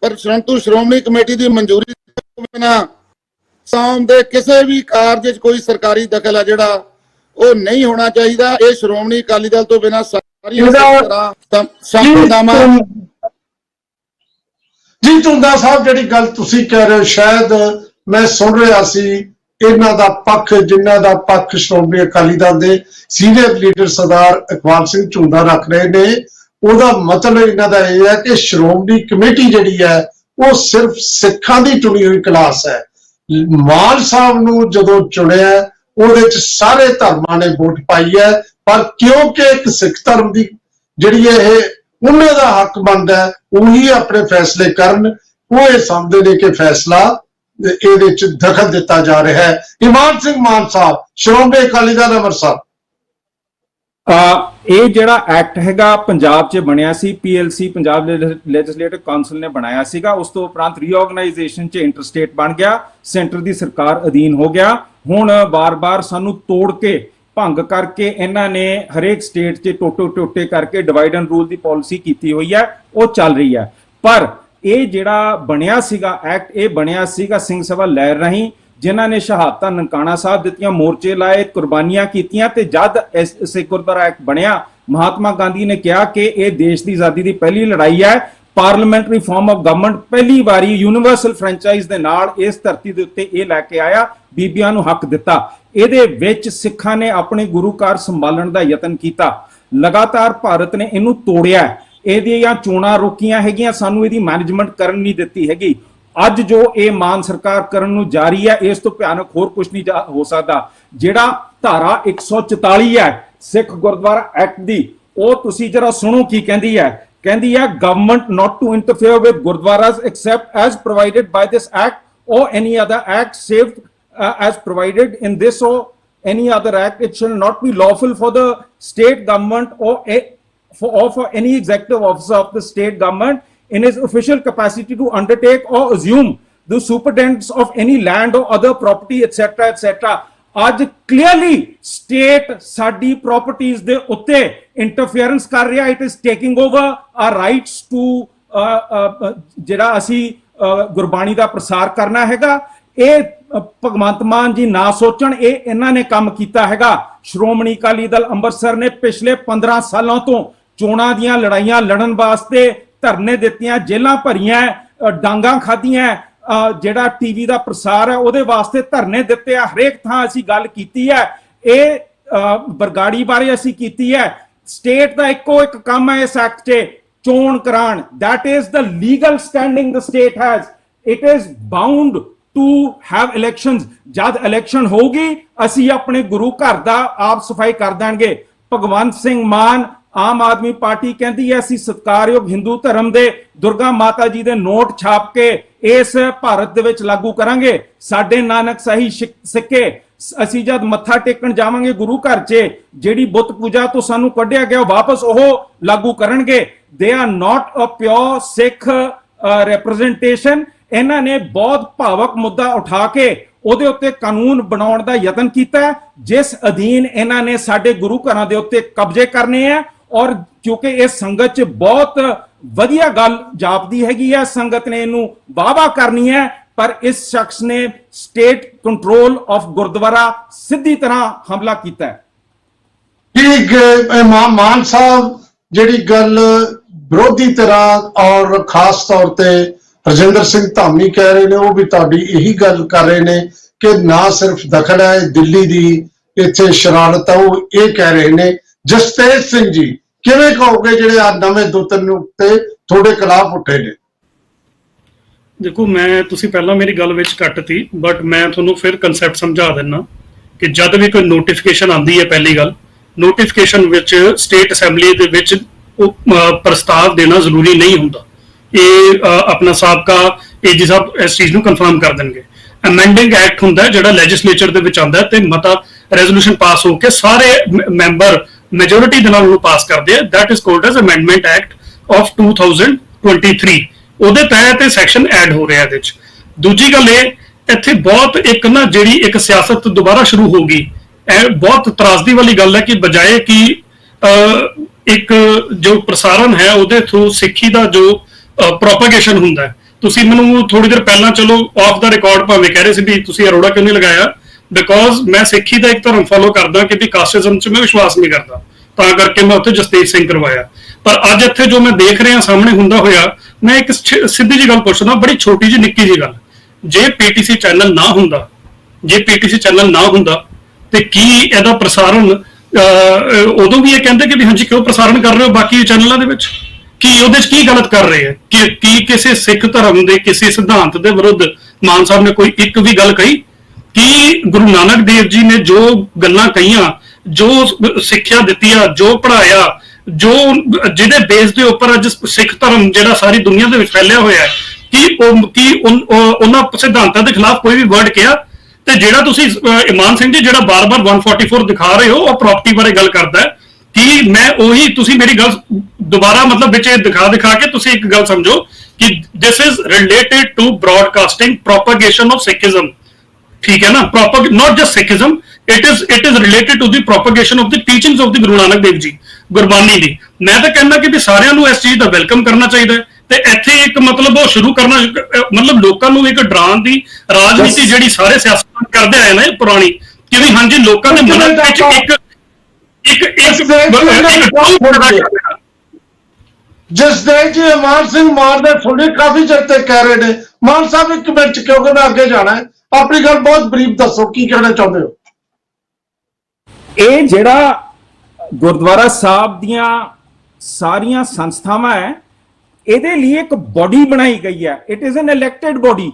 ਪਰ ਸ਼੍ਰੋਮਣੀ ਕਮੇਟੀ ਦੀ ਮਨਜ਼ੂਰੀ ਤੋਂ ਬਿਨਾਂ ਸੌਮ ਦੇ ਕਿਸੇ ਵੀ ਕਾਰਜ 'ਚ ਕੋਈ ਸਰਕਾਰੀ ਦਖਲ ਹੈ ਜਿਹੜਾ ਉਹ ਨਹੀਂ ਹੋਣਾ ਚਾਹੀਦਾ। ਇਹ ਸ਼੍ਰੋਮਣੀ ਅਕਾਲੀ ਦਲ ਤੋਂ ਬਿਨਾਂ ਸਾਰੀਆਂ ਸੰਪਰਦਾਵਾਂ। ਜੀ ਝੁੰਦਾ ਸਾਹਿਬ, ਜਿਹੜੀ ਗੱਲ ਤੁਸੀਂ ਕਹਿ ਰਹੇ ਹੋ, ਸ਼ਾਇਦ ਮੈਂ ਸੁਣ ਰਿਹਾ ਸੀ ਇਹਨਾਂ ਦਾ ਪੱਖ, ਜਿਨ੍ਹਾਂ ਦਾ ਪੱਖ ਸ਼੍ਰੋਮਣੀ ਅਕਾਲੀ ਦਲ ਦੇ ਸੀਨੀਅਰ ਲੀਡਰ ਸਰਦਾਰ ਇਕਬਾਲ ਸਿੰਘ ਝੁੰਦਾ ਰੱਖ ਰਹੇ ਨੇ, ਉਹਦਾ ਮਤਲਬ ਇਹਨਾਂ ਦਾ ਇਹ ਹੈ ਕਿ ਸ਼੍ਰੋਮਣੀ ਕਮੇਟੀ ਜਿਹੜੀ ਹੈ ਉਹ ਸਿਰਫ ਸਿੱਖਾਂ ਦੀ ਚੁਣੀ ਹੋਈ ਕਲਾਸ ਹੈ। ਮਾਨ ਸਾਹਿਬ ਨੂੰ ਜਦੋਂ ਚੁਣਿਆ ਉਹਦੇ ਚ ਸਾਰੇ ਧਰਮਾਂ ਨੇ ਵੋਟ ਪਾਈ ਹੈ, ਪਰ ਕਿਉਂਕਿ ਇੱਕ ਸਿੱਖ ਧਰਮ ਦੀ ਜਿਹੜੀ ਇਹ ਉਹਨਾਂ ਦਾ ਹੱਕ ਬਣਦਾ ਹੈ ਉਹੀ ਆਪਣੇ ਫੈਸਲੇ ਕਰਨ, ਉਹ ਇਹ ਸਮਝਦੇ ਨੇ ਕਿ ਫੈਸਲਾ ਇਹਦੇ ਚ ਦਖਲ ਦਿੱਤਾ ਜਾ ਰਿਹਾ ਹੈ। ਇਮਾਨ ਸਿੰਘ ਮਾਨ ਸਾਹਿਬ, ਸ਼੍ਰੋਮਣੀ ਅਕਾਲੀ ਦਲ ਅੰਮ੍ਰਿਤਸਰ, ਇਹ ਜਿਹੜਾ ਐਕਟ ਹੈਗਾ ਪੰਜਾਬ 'ਚ ਬਣਿਆ ਸੀ, PLC ਪੰਜਾਬ ਲੈਜਿਸਲੇਟਿਵ ਕਾਉਂਸਲ ਨੇ ਬਣਾਇਆ ਸੀਗਾ। ਉਸ ਤੋਂ ਉਪਰੰਤ ਰੀਆਰਗੇਨਾਈਜੇਸ਼ਨ 'ਚ ਇੰਟਰਸਟੇਟ ਬਣ ਗਿਆ, ਸੈਂਟਰ ਦੀ ਸਰਕਾਰ ਅਧੀਨ ਹੋ ਗਿਆ। ਹੁਣ ਬਾਰ-ਬਾਰ ਸਾਨੂੰ ਤੋੜ ਕੇ, ਭੰਗ ਕਰਕੇ ਇਹਨਾਂ ਨੇ ਹਰੇਕ ਸਟੇਟ 'ਚ ਟੋਟੇ ਕਰਕੇ divide and rule the policy ਕੀਤੀ ਹੋਈ ਹੈ, ਉਹ ਚੱਲ ਰਹੀ ਹੈ। ਪਰ ਇਹ ਜਿਹੜਾ ਬਣਿਆ ਸੀਗਾ ਐਕਟ, ਇਹ ਬਣਿਆ ਸੀਗਾ ਸਿੰਘ ਸਭਾ ਲਹਿਰ ਰਾਹੀਂ, ਜਿਨ੍ਹਾਂ ਨੇ ਸ਼ਹਾਦਤਾਂ ਨਨਕਾਣਾ ਸਾਹਿਬ ਦਿੱਤੀਆਂ, ਮੋਰਚੇ ਲਾਏ, ਕੁਰਬਾਨੀਆਂ ਕੀਤੀਆਂ। ਤੇ ਜਦ ਸਿੱਖ ਗੁਰਦੁਆਰਾ ਐਕਟ ਬਣਿਆ, ਮਹਾਤਮਾ ਗਾਂਧੀ ਨੇ ਕਿਹਾ ਕਿ ਇਹ ਦੇਸ਼ ਦੀ ਆਜ਼ਾਦੀ ਦੀ ਪਹਿਲੀ ਲੜਾਈ ਹੈ, ਪਾਰਲੀਮੈਂਟਰੀ ਫਾਰਮ ਆਫ ਗਵਰਨਮੈਂਟ ਪਹਿਲੀ ਵਾਰੀ ਯੂਨੀਵਰਸਲ ਫਰੈਂਚਾਈਜ਼ ਦੇ ਨਾਲ ਇਸ ਧਰਤੀ ਦੇ ਉੱਤੇ ਇਹ ਲੈ ਕੇ ਆਇਆ, ਬੀਬੀਆਂ ਨੂੰ ਹੱਕ ਦਿੱਤਾ। ਇਹਦੇ ਵਿੱਚ ਸਿੱਖਾਂ ਨੇ ਆਪਣੇ ਗੁਰੂ ਘਰ ਸੰਭਾਲਣ ਦਾ ਯਤਨ ਕੀਤਾ। ਲਗਾਤਾਰ ਭਾਰਤ ਨੇ ਇਹਨੂੰ ਤੋੜਿਆ, ਇਹਦੀਆਂ ਚੋਣਾਂ ਰੋਕੀਆਂ ਹੈਗੀਆਂ, ਸਾਨੂੰ ਇਹਦੀ ਮੈਨੇਜਮੈਂਟ ਕਰਨ ਨਹੀਂ ਦਿੱਤੀ ਹੈਗੀ। ਅੱਜ ਜੋ ਇਹ ਮਾਨ ਸਰਕਾਰ ਕਰਨ ਨੂੰ ਜਾ ਰਹੀ ਹੈ, ਇਸ ਤੋਂ ਭਿਆਨਕ ਹੋਰ ਕੁਝ ਨਹੀਂ ਹੋ ਸਕਦਾ। ਜਿਹੜਾ ਧਾਰਾ 144 ਹੈ ਸਿੱਖ ਗੁਰਦੁਆਰਾ ਐਕਟ ਦੀ, ਉਹ ਤੁਸੀਂ ਜਰਾ ਸੁਣੋ ਕੀ ਕਹਿੰਦੀ ਹੈ। ਕਹਿੰਦੀ ਹੈ, government not to interfere with gurdwaras except as provided by this act or any other act save as provided in this or any other act. It shall not be lawful for the state government or for any executive officer of the state government in his official capacity to undertake or assume the superintendence of any land or other property etc etc ਅੱਜ clearly state ਸਾਡੀ properties ਦੇ ਉੱਤੇ interference ਕਰ ਰਿਹਾ, it is taking over our rights to ਜਿਹੜਾ ਅਸੀਂ ਗੁਰਬਾਣੀ ਦਾ ਪ੍ਰਸਾਰ ਕਰਨਾ ਹੈਗਾ। ਇਹ ਭਗਵੰਤ ਮਾਨ ਜੀ ਨਾ ਸੋਚਣ, ਇਹ ਇਹਨਾਂ ਨੇ ਕੰਮ ਕੀਤਾ ਹੈਗਾ। ਸ਼੍ਰੋਮਣੀ ਅਕਾਲੀ ਦਲ ਅੰਮ੍ਰਿਤਸਰ ਨੇ ਪਿਛਲੇ 15 ਸਾਲਾਂ ਤੋਂ ਚੋਣਾਂ ਦੀਆਂ ਲੜਾਈਆਂ ਲੜਨ ਵਾਸਤੇ ਧਰਨੇ ਦਿੱਤੀਆਂ, ਜੇਲਾਂ ਭਰੀਆਂ, ਡਾਂਗਾਂ ਖਾਧੀਆਂ, ਜਿਹੜਾ ਟੀਵੀ ਦਾ ਪ੍ਰਸਾਰ ਹੈ ਉਹਦੇ ਵਾਸਤੇ ਧਰਨੇ ਦਿੱਤੇ ਆ। ਹਰੇਕ ਥਾਂ ਅਸੀਂ ਗੱਲ ਕੀਤੀ ਹੈ। ਇਹ ਬਰਗਾੜੀ ਬਾਰੇ ਅਸੀਂ ਕੀਤੀ ਹੈ। ਸਟੇਟ ਦਾ ਇੱਕੋ ਇੱਕ ਕੰਮ ਹੈ ਇਸ ਐਕਟ 'ਚ, ਚੋਣ ਕਰਾਉਣ। that is the legal standing the state has, it is bound to have elections। ਜਦ ਇਲੈਕਸ਼ਨ ਹੋਊਗੀ ਅਸੀਂ ਆਪਣੇ ਗੁਰੂ ਘਰ ਦਾ ਆਪ ਸਫਾਈ ਕਰ ਦਾਂਗੇ। ਭਗਵੰਤ ਸਿੰਘ ਮਾਨ ਆਮ ਆਦਮੀ ਪਾਰਟੀ ਕਹਿੰਦੀ ਹੈ ਅਸੀਂ ਸਤਿਕਾਰਯੋਗ ਹਿੰਦੂ ਧਰਮ ਦੇ ਦੁਰਗਾ ਮਾਤਾ ਜੀ ਦੇ ਨੋਟ ਛਾਪ ਕੇ ਇਸ ਭਾਰਤ ਦੇ ਵਿੱਚ ਲਾਗੂ ਕਰਾਂਗੇ। ਸਾਡੇ ਨਾਨਕ ਸਾਹੀ ਸਿੱਕੇ ਅਸੀਂ ਜਦ ਮੱਥਾ ਟੇਕਣ ਜਾਵਾਂਗੇ ਗੁਰੂ ਘਰ 'ਚ, ਜਿਹੜੀ ਬੁੱਤ ਪੂਜਾ ਤੋਂ ਸਾਨੂੰ ਕੱਢਿਆ ਗਿਆ ਵਾਪਸ ਉਹ ਲਾਗੂ ਕਰਨਗੇ। They are not a pure Sikh representation. ਇਹਨਾਂ ਨੇ ਬਹੁਤ ਭਾਵਕ ਮੁੱਦਾ ਉਠਾ ਕੇ ਉਹਦੇ ਉੱਤੇ ਕਾਨੂੰਨ ਬਣਾਉਣ ਦਾ ਯਤਨ ਕੀਤਾ, ਜਿਸ ਅਧੀਨ ਇਹਨਾਂ ਨੇ ਸਾਡੇ ਗੁਰੂ ਘਰਾਂ ਦੇ ਉੱਤੇ ਕਬਜ਼ੇ ਕਰਨੇ ਆ। ਔਰ ਕਿਉਂਕਿ ਇਸ ਸੰਗਤ 'ਚ ਬਹੁਤ ਵਧੀਆ ਗੱਲ ਜਾਪਦੀ ਹੈਗੀ ਹੈ, ਸੰਗਤ ਨੇ ਇਹਨੂੰ ਵਾਹਵਾ ਕਰਨੀ ਹੈ, ਪਰ ਇਸ ਸ਼ਖਸ ਨੇ ਸਟੇਟ ਕੰਟਰੋਲ ਆਫ ਗੁਰਦੁਆਰਾ ਸਿੱਧੀ ਤਰ੍ਹਾਂ ਹਮਲਾ ਕੀਤਾ ਹੈ। ਠੀਕ ਮਾਨ ਸਾਹਿਬ, ਜਿਹੜੀ ਗੱਲ ਵਿਰੋਧੀ ਧਿਰਾਂ ਔਰ ਖਾਸ ਤੌਰ ਤੇ ਰਜਿੰਦਰ ਸਿੰਘ ਧਾਮੀ ਕਹਿ ਰਹੇ ਨੇ, ਉਹ ਵੀ ਤੁਹਾਡੀ ਇਹੀ ਗੱਲ ਕਰ ਰਹੇ ਨੇ ਕਿ ਨਾ ਸਿਰਫ ਦਖਲ ਹੈ ਦਿੱਲੀ ਦੀ ਇੱਥੇ ਸ਼ਰਾਰਤ ਹੈ, ਉਹ ਇਹ ਕਹਿ ਰਹੇ ਨੇ। ਜਸਤੇਜ ਸਿੰਘ ਜੀ, ਕਿਵੇਂ ਕਹੋਗੇ ਜਿਹੜੇ ਆ ਨਵੇਂ ਦੋ ਤਿੰਨ ਨੁਕਤੇ ਤੁਹਾਡੇ ਖਿਲਾਫ ਉੱਠੇ ਨੇ? ਦੇਖੋ, ਤੁਸੀਂ ਪਹਿਲਾਂ ਮੇਰੀ ਗੱਲ ਵਿੱਚ ਕੱਟਤੀ, ਬਟ ਮੈਂ ਤੁਹਾਨੂੰ ਫਿਰ ਕਨਸੈਪਟ ਸਮਝਾ ਦਿੰਦਾ ਕਿ ਜਦ ਵੀ ਕੋਈ ਨੋਟੀਫਿਕੇਸ਼ਨ ਆਉਂਦੀ ਹੈ, ਪਹਿਲੀ ਗੱਲ ਨੋਟੀਫਿਕੇਸ਼ਨ ਵਿੱਚ ਸਟੇਟ ਅਸੈਂਬਲੀ ਦੇ ਵਿੱਚ ਪ੍ਰਸਤਾਵ ਦੇਣਾ ਜ਼ਰੂਰੀ ਨਹੀਂ ਹੁੰਦਾ। ਇਹ ਆਪਣਾ ਸਾਬਕਾ ਏਜੀ ਸਾਹਿਬ ਇਸ ਚੀਜ਼ ਨੂੰ ਕਨਫਰਮ ਕਰ ਦੇਣਗੇ। ਅਮੈਂਡਿੰਗ ਐਕਟ ਹੁੰਦਾ ਜਿਹੜਾ ਲੈਜਿਸਲੇਚਰ ਦੇ ਵਿੱਚ ਆਉਂਦਾ ਤੇ ਮਤਾ ਰੈਜ਼ੋਲੂਸ਼ਨ ਪਾਸ ਹੋ ਕੇ ਸਾਰੇ ਮੈਂਬਰ ਮੈਜੋਰਿਟੀ ਦੇ ਨਾਲ ਉਹਨੂੰ ਪਾਸ ਕਰਦੇ ਆ। That is called as amendment act of 2023। ਉਹਦੇ ਤਹਿਤ ਇਹ ਸੈਕਸ਼ਨ ਐਡ ਹੋ ਰਿਹਾ ਇਹਦੇ ਚ। ਦੂਜੀ ਗੱਲ ਇਹ, ਇੱਥੇ ਬਹੁਤ ਇੱਕ ਨਾ ਜਿਹੜੀ ਇੱਕ ਸਿਆਸਤ ਦੁਬਾਰਾ ਸ਼ੁਰੂ ਹੋ ਗਈ। ਇਹ ਬਹੁਤ ਤਰਾਸਦੀ ਵਾਲੀ ਗੱਲ ਹੈ ਕਿ ਬਜਾਏ ਕਿ ਇੱਕ ਜੋ ਪ੍ਰਸਾਰਣ ਹੈ ਉਹਦੇ ਥਰੂ ਸਿੱਖੀ ਦਾ ਜੋ ਪ੍ਰੋਪਗੇਸ਼ਨ ਹੁੰਦਾ ਹੈ। ਤੁਸੀਂ ਮੈਨੂੰ ਥੋੜੀ ਦੇਰ ਪਹਿਲਾਂ ਚਲੋ ਆਫ ਦਾ ਰਿਕਾਰਡ ਭਾਵੇਂ ਕਹਿ ਰਹੇ ਸੀ ਵੀ ਤੁਸੀਂ ਅਰੋੜਾ ਕਿਉਂ ਨਹੀਂ ਲਗਾਇਆ, ਬਿਕੋਜ਼ ਮੈਂ ਸਿੱਖੀ ਦਾ ਇੱਕ ਧਰਮ ਫੋਲੋ ਕਰਦਾ ਕਿ ਵੀ ਕਾਸਟਿਜ਼ਮ 'ਚ ਮੈਂ ਵਿਸ਼ਵਾਸ ਨਹੀਂ ਕਰਦਾ, ਤਾਂ ਕਰਕੇ ਮੈਂ ਉੱਥੇ ਜਸਤੇਜ ਸਿੰਘ ਕਰਵਾਇਆ। ਪਰ ਅੱਜ ਇੱਥੇ ਜੋ ਮੈਂ ਦੇਖ ਰਿਹਾ ਸਾਹਮਣੇ ਹੁੰਦਾ ਹੋਇਆ, ਮੈਂ ਇੱਕ ਸਿੱਧੀ ਜਿਹੀ ਗੱਲ ਪੁੱਛਦਾ, ਬੜੀ ਛੋਟੀ ਜਿਹੀ ਨਿੱਕੀ ਜਿਹੀ ਗੱਲ, ਜੇ ਪੀਟੀਸੀ ਚੈਨਲ ਨਾ ਹੁੰਦਾ ਤੇ ਕੀ ਇਹਦਾ ਪ੍ਰਸਾਰਣ ਉਦੋਂ ਵੀ ਇਹ ਕਹਿੰਦੇ ਕਿ ਵੀ ਹਾਂਜੀ ਕਿਉਂ ਪ੍ਰਸਾਰਣ ਕਰ ਰਹੇ ਹੋ ਬਾਕੀ ਚੈਨਲਾਂ ਦੇ ਵਿੱਚ? ਕੀ ਉਹਦੇ 'ਚ ਕੀ ਗਲਤ ਕਰ ਰਹੇ ਹੈ? ਕੀ ਕਿਸੇ ਸਿੱਖ ਧਰਮ ਦੇ ਕਿਸੇ ਸਿਧਾਂਤ ਦੇ ਵਿਰੁੱਧ ਮਾਨ ਸਾਹਿਬ ਨੇ ਕੋਈ ਇੱਕ ਵੀ ਗੱਲ ਕਹੀ? ਕੀ ਗੁਰੂ ਨਾਨਕ ਦੇਵ ਜੀ ਨੇ ਜੋ ਗੱਲਾਂ ਕਹੀਆਂ, ਜੋ ਸਿੱਖਿਆ ਦਿੱਤੀ ਆ, ਜੋ ਪੜ੍ਹਾਇਆ, ਜੋ ਜਿਹਦੇ ਬੇਸ ਦੇ ਉੱਪਰ ਅੱਜ ਸਿੱਖ ਧਰਮ ਜਿਹੜਾ ਸਾਰੀ ਦੁਨੀਆ ਦੇ ਵਿੱਚ ਫੈਲਿਆ ਹੋਇਆ ਹੈ, ਕੀ ਉਹਨਾਂ ਸਿਧਾਂਤਾਂ ਦੇ ਖਿਲਾਫ ਕੋਈ ਵੀ ਵਰਡ ਕਿਹਾ? ਤੇ ਜਿਹੜਾ ਤੁਸੀਂ ਇਮਾਨ ਸਿੰਘ ਜੀ ਜਿਹੜਾ ਬਾਰ-ਬਾਰ 144 ਦਿਖਾ ਰਹੇ ਹੋ, ਉਹ ਪ੍ਰਾਪਰਟੀ ਬਾਰੇ ਗੱਲ ਕਰਦਾ ਹੈ। ਕਿ ਮੈਂ ਉਹੀ, ਤੁਸੀਂ ਮੇਰੀ ਗੱਲ ਦੁਬਾਰਾ ਮਤਲਬ ਵਿੱਚ ਦਿਖਾ ਕੇ ਤੁਸੀਂ ਇੱਕ ਗੱਲ ਸਮਝੋ ਕਿ this is related to broadcasting propagation of Sikhism. ਠੀਕ ਹੈ ਨਾ? not just Sikhism, it is related to the propagation of the teachings of the Guru Nanak Dev Ji, Gurbani ਦੀ। ਮੈਂ ਤਾਂ ਕਹਿੰਦਾ ਕਿ ਵੀ ਸਾਰਿਆਂ ਨੂੰ ਇਸ ਚੀਜ਼ ਦਾ ਵੈਲਕਮ ਕਰਨਾ ਚਾਹੀਦਾ ਹੈ, ਤੇ ਇੱਥੇ ਇੱਕ ਮਤਲਬ ਉਹ ਸ਼ੁਰੂ ਕਰਨਾ, ਮਤਲਬ ਲੋਕਾਂ ਨੂੰ ਇੱਕ ਡਰਾਉਣ ਦੀ ਰਾਜਨੀਤੀ ਜਿਹੜੀ ਸਾਰੇ ਸਿਆਸਤਦਾਨ ਕਰਦੇ ਆਏ ਨੇ ਪੁਰਾਣੀ, ਕਿ ਵੀ ਹਾਂਜੀ ਲੋਕਾਂ ਦੇ ਮਨਾਂ ਵਿੱਚ ਜਸਦੇਵ ਜੀ ਇਮਾਨ ਸਿੰਘ ਮਾਨ ਦੇ ਥੋੜੇ ਕਾਫੀ ਚਿਰ ਤੇ ਕਹਿ ਰਹੇ ਨੇ। ਮਾਨ ਸਾਹਿਬ ਇੱਕ ਮਿੰਟ, ਕਿਉਂਕਿ ਮੈਂ ਅੱਗੇ ਜਾਣਾ ਹੈ, ਆਪਣੀ ਗੱਲ ਬਹੁਤ ਬਰੀਫ ਦੱਸੋ, ਕੀ ਕਹਿਣਾ ਚਾਹੁੰਦੇ ਹੋ? ਇਹ ਜਿਹੜਾ ਗੁਰਦੁਆਰਾ ਸਾਹਿਬ ਦੀਆਂ ਸਾਰੀਆਂ ਸੰਸਥਾਵਾਂ ਹੈ, ਇਹਦੇ ਲਈ ਇੱਕ ਬੋਡੀ ਬਣਾਈ ਗਈ ਹੈ। It is an elected body,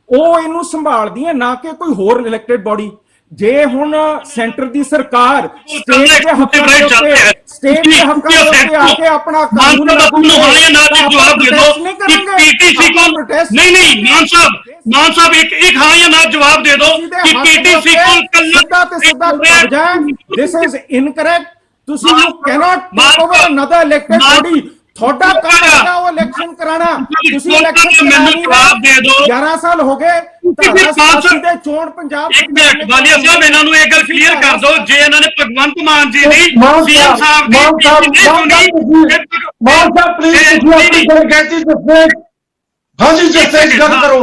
ਉਹ ਇਹਨੂੰ ਸੰਭਾਲਦੀ ਹੈ, ਨਾ ਕਿ ਕੋਈ ਹੋਰ ਇਲੈਕਟਿਡ ਬੋਡੀ। ਜੇ ਹੁਣ ਸੈਂਟਰ ਦੀ ਸਰਕਾਰ ਸਟੇਟ ਦੇ ਹੱਕਾਂ ਦੇ ਉੱਤੇ ਆ ਕੇ ਆਪਣਾ ਕਾਨੂੰਨ ਜਵਾਬ ਦੇ ਦਿਓ ਕਿ ਪੀਟੀਸੀ ਕੋਲ ਨਹੀਂ ਮਾਨ ਸਾਹਿਬ ਇੱਕ ਹਾਂ ਜਾਂ ਨਾ ਜਵਾਬ ਦੇ ਦਿਓ ਕਿ ਪੀਟੀਸੀ ਕੋਲ ਸਿੱਧਾ ਤੇ ਸਿੱਧਾ ਬਜਾਏ ਦਿਸ ਇਜ਼ ਇਨਕਰੈਕਟ। ਤੁਸੀਂ you cannot take over another elected body. ਤੁਹਾਡਾ ਕੰਮ ਹੈਗਾ ਉਹ ਇਲੈਕਸ਼ਨ ਕਰਾਣਾ। ਤੁਸੀਂ ਇਲੈਕਸ਼ਨ ਕਰਾ ਮੈਨੂੰ ਨਹੀਂ ਜਵਾਬ ਦੇ ਦਿਓ। 11 ਸਾਲ ਹੋ ਗਏ ਧਾਰਾ 87 ਦੇ ਚੋਣ ਪੰਜਾਬ ਇੱਕ ਮਿੰਟ ਵਾਲੀਆ ਸਾਹਿਬ, ਇਹਨਾਂ ਨੂੰ ਇਹ ਗੱਲ ਕਲੀਅਰ ਕਰ ਦਿਓ, ਜੇ ਇਹਨਾਂ ਨੇ ਭਗਵੰਤ ਮਾਨ ਜੀ ਦੀ ਸੀਐਮ ਸਾਹਿਬ ਦੀ ਨਹੀਂ ਸੁਣੀ, ਮਾਨ ਸਾਹਿਬ ਪਲੀਜ਼ ਤੁਸੀਂ ਆਪਣੀ ਗੱਲ ਕਹਿਤੀ ਜਸਟੇਜ। ਹਾਂਜੀ ਜਸਟੇਜ ਗੱਲ ਕਰੋ।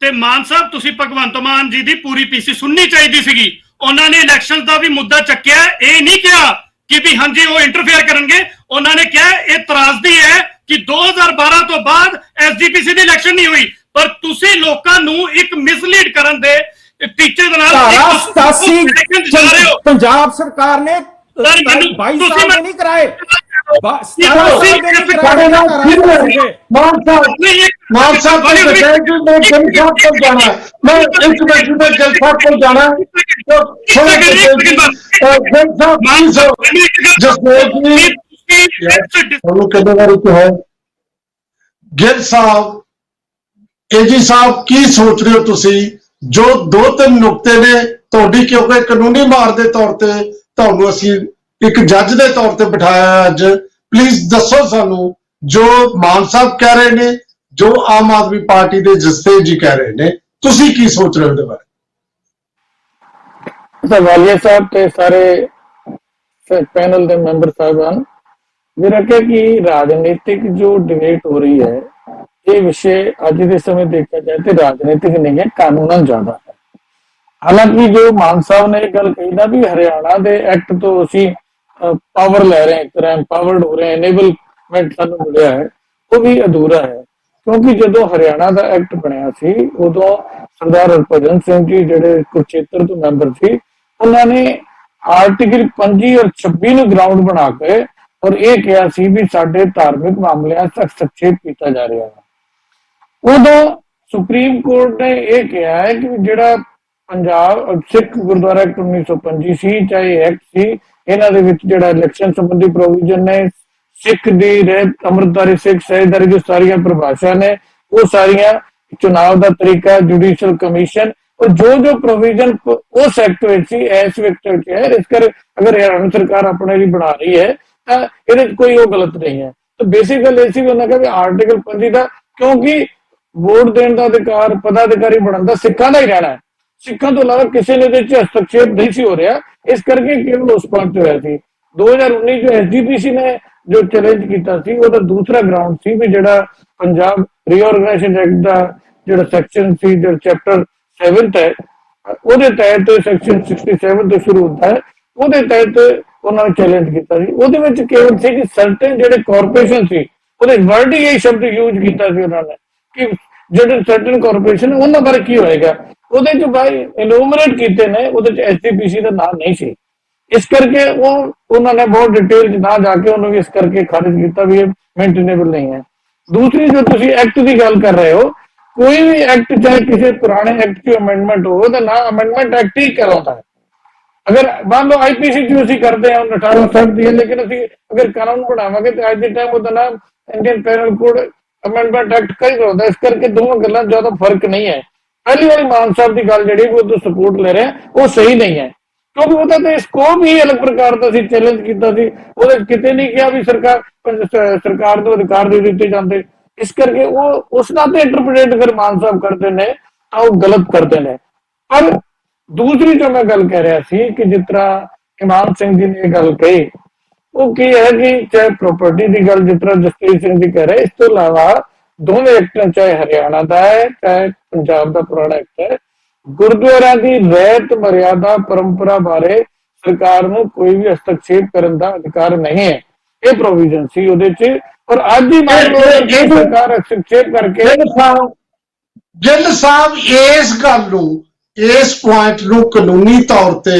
ਤੇ ਮਾਨ ਸਾਹਿਬ, ਤੁਸੀਂ ਭਗਵੰਤ ਮਾਨ ਜੀ ਦੀ ਪੂਰੀ ਪੀਸੀ ਸੁਣਨੀ ਚਾਹੀਦੀ ਸੀਗੀ। ਉਹਨਾਂ ਨੇ ਇਲੈਕਸ਼ਨ ਦਾ ਵੀ ਮੁੱਦਾ ਚੱਕਿਆ, ਇਹ ਨਹੀਂ ਕਿਹਾ ਕਿ ਵੀ ਹਾਂਜੀ ਉਹ ਇੰਟਰਫੇਅਰ ਕਰਨਗੇ। ਉਹਨਾਂ ਨੇ ਕਿਹਾ ਇਹ ਤਰਾਸਦੀ ਹੈ ਕਿ 2012 ਤੋਂ ਬਾਅਦ ਐਸਜੀਪੀਸੀ ਦੀ ਇਲੈਕਸ਼ਨ ਨਹੀਂ ਹੋਈ, ਪਰ ਤੁਸੀਂ ਲੋਕਾਂ ਨੂੰ ਇੱਕ ਮਿਸਲੀਡ ਕਰਨ ਦੇ ਟੀਚੇ ਦੇ ਨਾਲ ਧਾਰਾ 87 ਜਾ ਰਹੇ ਹੋ। ਪੰਜਾਬ ਸਰਕਾਰ ਨੇ 22 ਸਾਲ ਦੇ ਨਹੀਂ ਕਰਾਏ, 17 ਸਾਲ ਦੇ ਨਹੀਂ ਕਰਾਏ। ਮਾਨ ਸਾਹਿਬ को बताया कि मैं जल साहब को जाना है, मैं एक मिनट में जल साहब को जाना है। तो जल साहब जसदेव जी कहने वाली तो है ਗਿੱਲ ਸਾਹਿਬ, ਏਜੀ ਸਾਹਿਬ ਕੀ ਸੋਚ ਰਹੇ ਹੋ ਤੁਸੀਂ? ਜੋ 2-3 ਨੁਕਤੇ ਨੇ ਤੁਹਾਡੀ, ਕਿਉਂਕਿ ਕਾਨੂੰਨੀ ਮਾਰ ਦੇ ਤੌਰ ਤੇ ਤੁਹਾਨੂੰ ਅਸੀਂ ਇੱਕ ਜੱਜ ਦੇ ਤੌਰ ਤੇ ਬਿਠਾਇਆ ਅੱਜ, ਪਲੀਜ਼ ਦੱਸੋ ਸਾਨੂੰ ਜੋ ਮਾਨ ਸਾਹਿਬ ਕਹਿ ਰਹੇ ਨੇ, ਜੋ ਆਮ ਆਦਮੀ ਪਾਰਟੀ ਦੇ ਜਸਟੇਜ ਜੀ ਕਹਿ ਰਹੇ ਨੇ, ਤੁਸੀਂ ਕੀ ਸੋਚ ਰਹੇ ਹੋ ਉਹਦੇ ਬਾਰੇ? वालिया साहब के सारे पैनल के मैंबर साहबान, मेरा क्या कि राजनीतिक जो डिबेट हो रही है, ये विषय आज के समय देखा जाए तो राजनीतिक नहीं है, कानूनन ज्यादा है। हालांकि जो मान साहब ने गल कही ना भी हरियाणा के एक्ट तो असी पावर लै रहे हैं, एक तरह एम्पावर्ड हो रहे हैं, एनेबलमेंट सानू मिलिया है, वो भी अधूरा है। क्योंकि जो हरियाणा का एक्ट बनया सी उदों सरदार हरभजन सिंह जी जिहड़े कुरुक्षेत्र तो मैंबर सी, उन्होंने आर्टिकल 25 और 26 ਨੂੰ ग्राउंड बना के और ये कहा सी भी साडे धार्मिक मामलों तक हस्तक्षेप किया जा रहा है। उदों सुप्रीम कोर्ट ने यह कहा है कि जिहड़ा पंजाब सिख गुरुद्वारा एक्ट 1925 सी, चाहे एक्ट सी, इन्हां दे विच जिहड़ा इलैक्शन संबंधी प्रोविजन ने, सिख दी रहत अमृतधारी सिख सहजदारी जो सारिया परिभाषा ने, वो सारिया चुनाव का तरीका, जुडिशल कमीशन और जो प्रोविजन उस एक्ट इस एक्ट है, इस कर अगर हरियाणा सरकार अपने लिए बना रही है तो ये कोई वो गलत नहीं है। तो बेसिक गल ये उन्होंने कहा भी आर्टिकल 25 का, क्योंकि वोट देने का अधिकार पदाधिकारी बनने का सिखों का ही रहना है, सिखों तो अलावा किसी ने हस्तक्षेप नहीं सी हो रहा, इस करके केवल उस पॉइंट होया सी। 2019 जो एसजीपीसी ने जो चैलेंज किया सी, वो दूसरा ग्राउंड सी भी जिहड़ा पंजाब रीऑर्गेनाइजेशन एक्ट का जिहड़ा सैक्शन सी, जो चैप्टर 7 है, ਉਹਦੇ ਤਹਿਤ ਸੈਕਸ਼ਨ 67 ਤੋਂ ਸ਼ੁਰੂ ਹੁੰਦਾ ਹੈ, ਉਹਦੇ ਤਹਿਤ ਉਹਨਾਂ ਨੇ ਚੈਲੰਜ ਕੀਤਾ ਸੀ। ਉਹਦੇ ਵਿੱਚ ਕੇਵਲ ਸੀ ਕਿ ਸਰਟਨ ਜਿਹੜੇ ਕਾਰਪੋਰੇਸ਼ਨ ਸੀ, ਉਹਦੇ ਵਰਡ ਹੀ ਇਹ ਸ਼ਬਦ ਯੂਜ਼ ਕੀਤਾ ਸੀ ਉਹਨਾਂ ਨੇ ਕਿ ਜਿਹੜੇ ਸਰਟਨ ਕਾਰਪੋਰੇਸ਼ਨ ਉਹਨਾਂ ਬਾਰੇ ਕੀ ਹੋਏਗਾ। ਉਹਦੇ ਚ ਬਾਈ ਇਨੂਮਰੇਟ ਕੀਤੇ ਨੇ, ਉਹਦੇ ਚ ਐਸਜੀਪੀਸੀ ਦਾ ਨਾਮ ਨਹੀਂ ਸੀ, ਇਸ ਕਰਕੇ ਉਹ ਉਹਨਾਂ ਨੇ ਬਹੁਤ ਡਿਟੇਲ ਚ ਨਾ ਜਾ ਕੇ ਉਹਨੂੰ ਇਸ ਕਰਕੇ ਖਾਰਿਜ ਕੀਤਾ ਵੀ ਇਹ ਮੇਨਟੇਨੇਬਲ नहीं है। दूसरी जो तुसी एक्ट की गल कर रहे हो, कोई भी एक्ट चाहे किसी पुराने एक्ट की अमेंडमेंट हो तो ना अमेंडमेंट एक्ट ही कहलाता है। अगर मान लो आईपीसी जो असी करते हैं 1860 दी, लेकिन असी अगर कानून बनावांगे तो अज के टाइम ਉਹਦਾ नाम Indian panel code amendment act का ही कहलाता है। इस करके दोनों गल्लां ज्यादा फर्क नहीं है। पहली वाली मान साहब की गल जिहड़ी वो तो सपोर्ट ले रहे हैं वो सही नहीं है, क्योंकि ਉਹਦਾ तो स्कोप ही अलग प्रकार का सी, चैलेंज किया सी, ਉਹਦੇ किते नहीं किया भी सरकार ਨੂੰ अधिकार दे दिते जाते। इस करके वो उस नाते इंटरप्रेट अगर मान साहब करते ने तो वो गलत करते ने। पर दूसरी जो मैं गल कह रहा सी कि जिस तरह इमाम सिंह जी ने गल कही वो की है कि चाहे प्रॉपर्टी की गल जिस तरह जसप्रीत सिंह जी कह रहे, इस तो अलावा दोनों एक्ट चाहे हरियाणा का है चाहे पंजाब का पुराना एक्ट है, गुरुद्वारा की रहत मर्यादा परंपरा बारे सरकार को कोई भी हस्तक्षेप करने का अधिकार नहीं है। ये प्रोविजन सी ਉਹਦੇ ਚ, और आज ही मान लो सरकार हस्तक्षेप करके ਗਿੱਲ ਸਾਹਿਬ ਇਸ ਗੱਲ ਨੂੰ, ਇਸ ਪੁਆਇੰਟ ਨੂੰ ਕਾਨੂੰਨੀ ਤੌਰ ਤੇ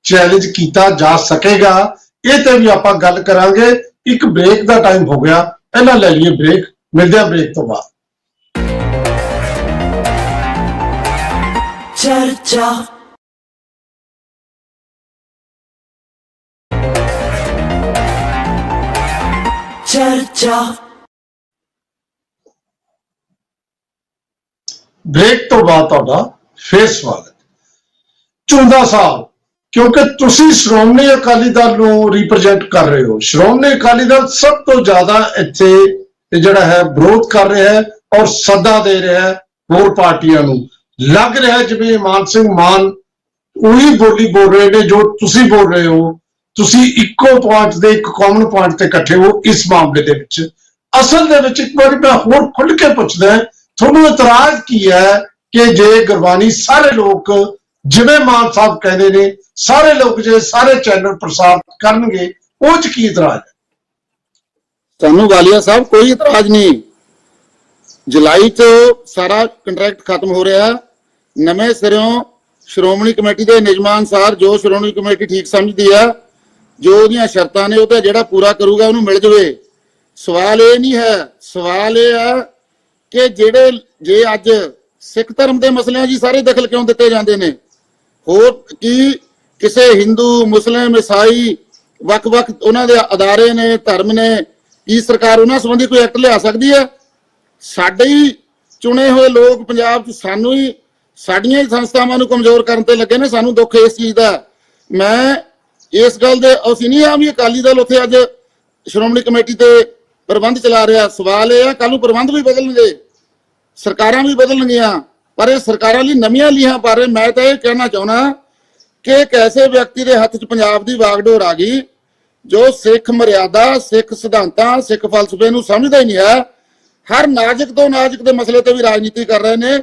ਚੈਲੰਜ ਕੀਤਾ ਜਾ ਸਕੇਗਾ, ਇਹ ਤੇ ਵੀ ਆਪਾਂ ਗੱਲ ਕਰਾਂਗੇ। ਇੱਕ ਬ੍ਰੇਕ ਦਾ ਟਾਈਮ ਹੋ ਗਿਆ, ਪਹਿਲਾਂ ਲੈ ਲਈਏ ਬ੍ਰੇਕ, ਮਿਲਦੇ ਹਾਂ ਬ੍ਰੇਕ ਤੋਂ ਬਾਅਦ। चर्चा चर्चा ब्रेक तो बाद ਤੁਹਾਡਾ ਫੇਰ ਸਵਾਗਤ। ਝੁੰਦਾ ਸਾਹਿਬ, ਕਿਉਂਕਿ ਤੁਸੀਂ ਸ਼੍ਰੋਮਣੀ ਅਕਾਲੀ ਦਲ ਨੂੰ ਰਿਪਰੈਜ਼ੈਂਟ ਕਰ ਰਹੇ ਹੋ। ਸ਼੍ਰੋਮਣੀ ਅਕਾਲੀ ਦਲ ਸਭ ਤੋਂ ਜ਼ਿਆਦਾ ਇੱਥੇ ਜਿਹੜਾ ਹੈ ਵਿਰੋਧ ਕਰ ਰਿਹਾ ਹੈ ਔਰ ਸੱਦਾ ਦੇ ਰਿਹਾ ਹੈ ਹੋਰ ਪਾਰਟੀਆਂ ਨੂੰ। ਲੱਗ ਰਿਹਾ ਜਿਵੇਂ ਮਾਨ ਸਿੰਘ ਮਾਨ ਉਹੀ ਬੋਲੀ ਬੋਲ ਰਹੇ ਨੇ ਜੋ ਤੁਸੀਂ ਬੋਲ ਰਹੇ ਹੋ। ਤੁਸੀਂ ਇੱਕੋ ਪੁਆਇੰਟ ਦੇ, ਇੱਕ ਕਾਮਨ ਪੁਆਇੰਟ ਤੇ ਇਕੱਠੇ ਹੋ ਇਸ ਮਾਮਲੇ ਦੇ ਵਿੱਚ। ਅਸਲ ਦੇ ਵਿੱਚ ਇੱਕ ਵਾਰੀ ਮੈਂ ਹੋਰ ਖੁੱਲ੍ਹ ਕੇ ਪੁੱਛਦਾ, ਤੁਹਾਨੂੰ ਇਤਰਾਜ਼ ਕੀ ਹੈ ਕਿ ਜੇ ਗੁਰਬਾਣੀ ਸਾਰੇ ਲੋਕ ਜਿਵੇਂ ਮਾਨ ਸਾਹਿਬ ਕਹਿੰਦੇ ਨੇ, ਸਾਰੇ ਲੋਕ ਜੇ ਸਾਰੇ ਚੈਨਲ ਪ੍ਰਸਾਰਿਤ ਕਰਨਗੇ, ਉਹ 'ਚ ਕੀ ਇਤਰਾਜ਼ ਹੈ? ਸਾਨੂੰ ਵਾਲੀਆ ਸਾਹਿਬ ਕੋਈ ਇਤਰਾਜ਼ ਨਹੀਂ। ਜੁਲਾਈ 'ਚ ਸਾਰਾ ਕੰਟਰੈਕਟ ਖਤਮ ਹੋ ਰਿਹਾ, ਨਵੇਂ ਸਿਰਿਓਂ ਸ਼੍ਰੋਮਣੀ ਕਮੇਟੀ ਦੇ ਨਿਯਮਾਂ ਅਨੁਸਾਰ ਜੋ ਸ਼੍ਰੋਮਣੀ ਕਮੇਟੀ ਠੀਕ ਸਮਝਦੀ ਆ, ਜੋ ਉਹਦੀਆਂ ਸ਼ਰਤਾਂ ਨੇ, ਉਹ ਤੇ ਜਿਹੜਾ ਪੂਰਾ ਕਰੂਗਾ ਉਹਨੂੰ ਮਿਲ ਜਾਵੇ। ਸਵਾਲ ਇਹ ਨਹੀਂ ਹੈ, ਸਵਾਲ ਇਹ ਹੈ ਕਿ ਜੇ ਅੱਜ ਸਿੱਖ ਧਰਮ ਦੇ ਮਸਲਿਆਂ ਜੀ ਸਾਰੇ ਦਖਲ ਕਿਉਂ ਦਿੱਤੇ ਜਾਂਦੇ ਨੇ? ਹੋਰ ਕੀ ਕਿਸੇ ਹਿੰਦੂ, ਮੁਸਲਿਮ, ਈਸਾਈ ਵੱਖ-ਵੱਖ ਉਹਨਾਂ ਦੇ ਅਦਾਰੇ ਨੇ, ਧਰਮ ਨੇ, ਕੀ ਸਰਕਾਰ ਉਹਨਾਂ ਸੰਬੰਧੀ ਕੋਈ ਐਕਟ ਲਿਆ ਸਕਦੀ ਹੈ? ਸਾਡੇ ਹੀ ਚੁਣੇ ਹੋਏ ਲੋਕ ਪੰਜਾਬ 'ਚ ਸਾਨੂੰ ਹੀ, ਸਾਡੀਆਂ ਹੀ ਸੰਸਥਾਵਾਂ ਨੂੰ ਕਮਜ਼ੋਰ ਕਰਨ ਤੇ ਲੱਗੇ ਨੇ। ਸਾਨੂੰ ਦੁੱਖ ਇਸ ਚੀਜ਼ ਦਾ। ਮੈਂ ਇਸ ਗੱਲ ਦੇ, ਅਸੀਂ ਨਹੀਂ ਆ ਵੀ ਅਕਾਲੀ ਦਲ ਉੱਥੇ ਅੱਜ ਸ਼੍ਰੋਮਣੀ ਕਮੇਟੀ ਤੇ ਪ੍ਰਬੰਧ ਚਲਾ ਰਿਹਾ। ਸਵਾਲ ਇਹ ਹੈ ਕੱਲ ਨੂੰ ਪ੍ਰਬੰਧ ਵੀ ਬਦਲਣਗੇ, ਸਰਕਾਰਾਂ ਵੀ ਬਦਲਣਗੀਆਂ, ਪਰ ਇਹ ਸਰਕਾਰਾਂ ਲਈ ਨਵੀਆਂ ਲੀਹਾਂ ਪਾ ਰਹੇ। ਮੈਂ ਤਾਂ ਇਹ ਕਹਿਣਾ ਚਾਹੁੰਦਾ ਕਿ ਇੱਕ ਐਸੇ ਵਿਅਕਤੀ ਦੇ ਹੱਥ 'ਚ ਪੰਜਾਬ ਦੀ ਵਾਗਡੋਰ ਆ ਗਈ ਜੋ ਸਿੱਖ ਮਰਿਆਦਾ, ਸਿੱਖ ਸਿਧਾਂਤਾਂ, ਸਿੱਖ ਫਲਸਫੇ ਨੂੰ ਸਮਝਦਾ ਹੀ ਨਹੀਂ ਹੈ। ਹਰ ਨਾਜ਼ੁਕ ਤੋਂ ਨਾਜ਼ੁਕ ਦੇ ਮਸਲੇ ਤੇ ਵੀ ਰਾਜਨੀਤੀ ਕਰ ਰਹੇ ਨੇ।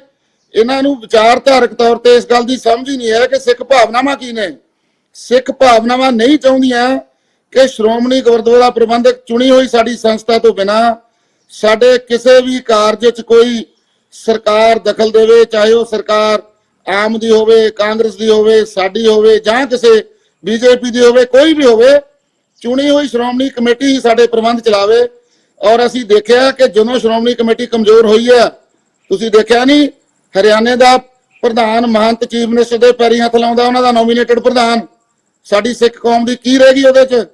ਇਹਨਾਂ ਨੂੰ ਵਿਚਾਰਧਾਰਕ ਤੌਰ ਤੇ ਇਸ ਗੱਲ ਦੀ ਸਮਝ ਹੀ ਨਹੀਂ ਹੈ ਕਿ ਸਿੱਖ ਭਾਵਨਾਵਾਂ ਕੀ ਨੇ। ਸਿੱਖ ਭਾਵਨਾਵਾਂ ਨਹੀਂ ਚਾਹੁੰਦੀਆਂ ਕਿ ਸ਼੍ਰੋਮਣੀ ਗੁਰਦੁਆਰਾ ਪ੍ਰਬੰਧਕ ਚੁਣੀ ਹੋਈ ਸਾਡੀ ਸੰਸਥਾ ਤੋਂ ਬਿਨਾਂ ਸਾਡੇ ਕਿਸੇ ਵੀ ਕਾਰਜ 'ਚ ਕੋਈ ਸਰਕਾਰ ਦਖਲ ਦੇਵੇ, ਚਾਹੇ ਉਹ ਸਰਕਾਰ ਆਮ ਦੀ ਹੋਵੇ, ਕਾਂਗਰਸ ਦੀ ਹੋਵੇ, ਸਾਡੀ ਹੋਵੇ ਜਾਂ ਕਿਸੇ ਬੀਜੇਪੀ ਦੀ ਹੋਵੇ, ਕੋਈ ਵੀ ਹੋਵੇ। ਚੁਣੀ ਹੋਈ ਸ਼੍ਰੋਮਣੀ ਕਮੇਟੀ ਹੀ ਸਾਡੇ ਪ੍ਰਬੰਧ ਚਲਾਵੇ। ਔਰ ਅਸੀਂ ਦੇਖਿਆ ਕਿ ਜਦੋਂ ਸ਼੍ਰੋਮਣੀ ਕਮੇਟੀ ਕਮਜ਼ੋਰ ਹੋਈ ਹੈ, ਤੁਸੀਂ ਦੇਖਿਆ ਨਹੀਂ ਹਰਿਆਣੇ ਦਾ ਪ੍ਰਧਾਨ ਮਹੰਤ ਚੀਫ ਮਿਨਿਸਟਰ ਦੇ ਪੈਰੀਂ ਹੱਥ ਲਾਉਂਦਾ, ਉਹਨਾਂ ਦਾ ਨੋਮੀਨੇਟਡ ਪ੍ਰਧਾਨ। ਸਾਡੀ ਸਿੱਖ ਕੌਮ ਦੀ ਕੀ ਰਹਿ ਗਈ ਉਹਦੇ 'ਚ?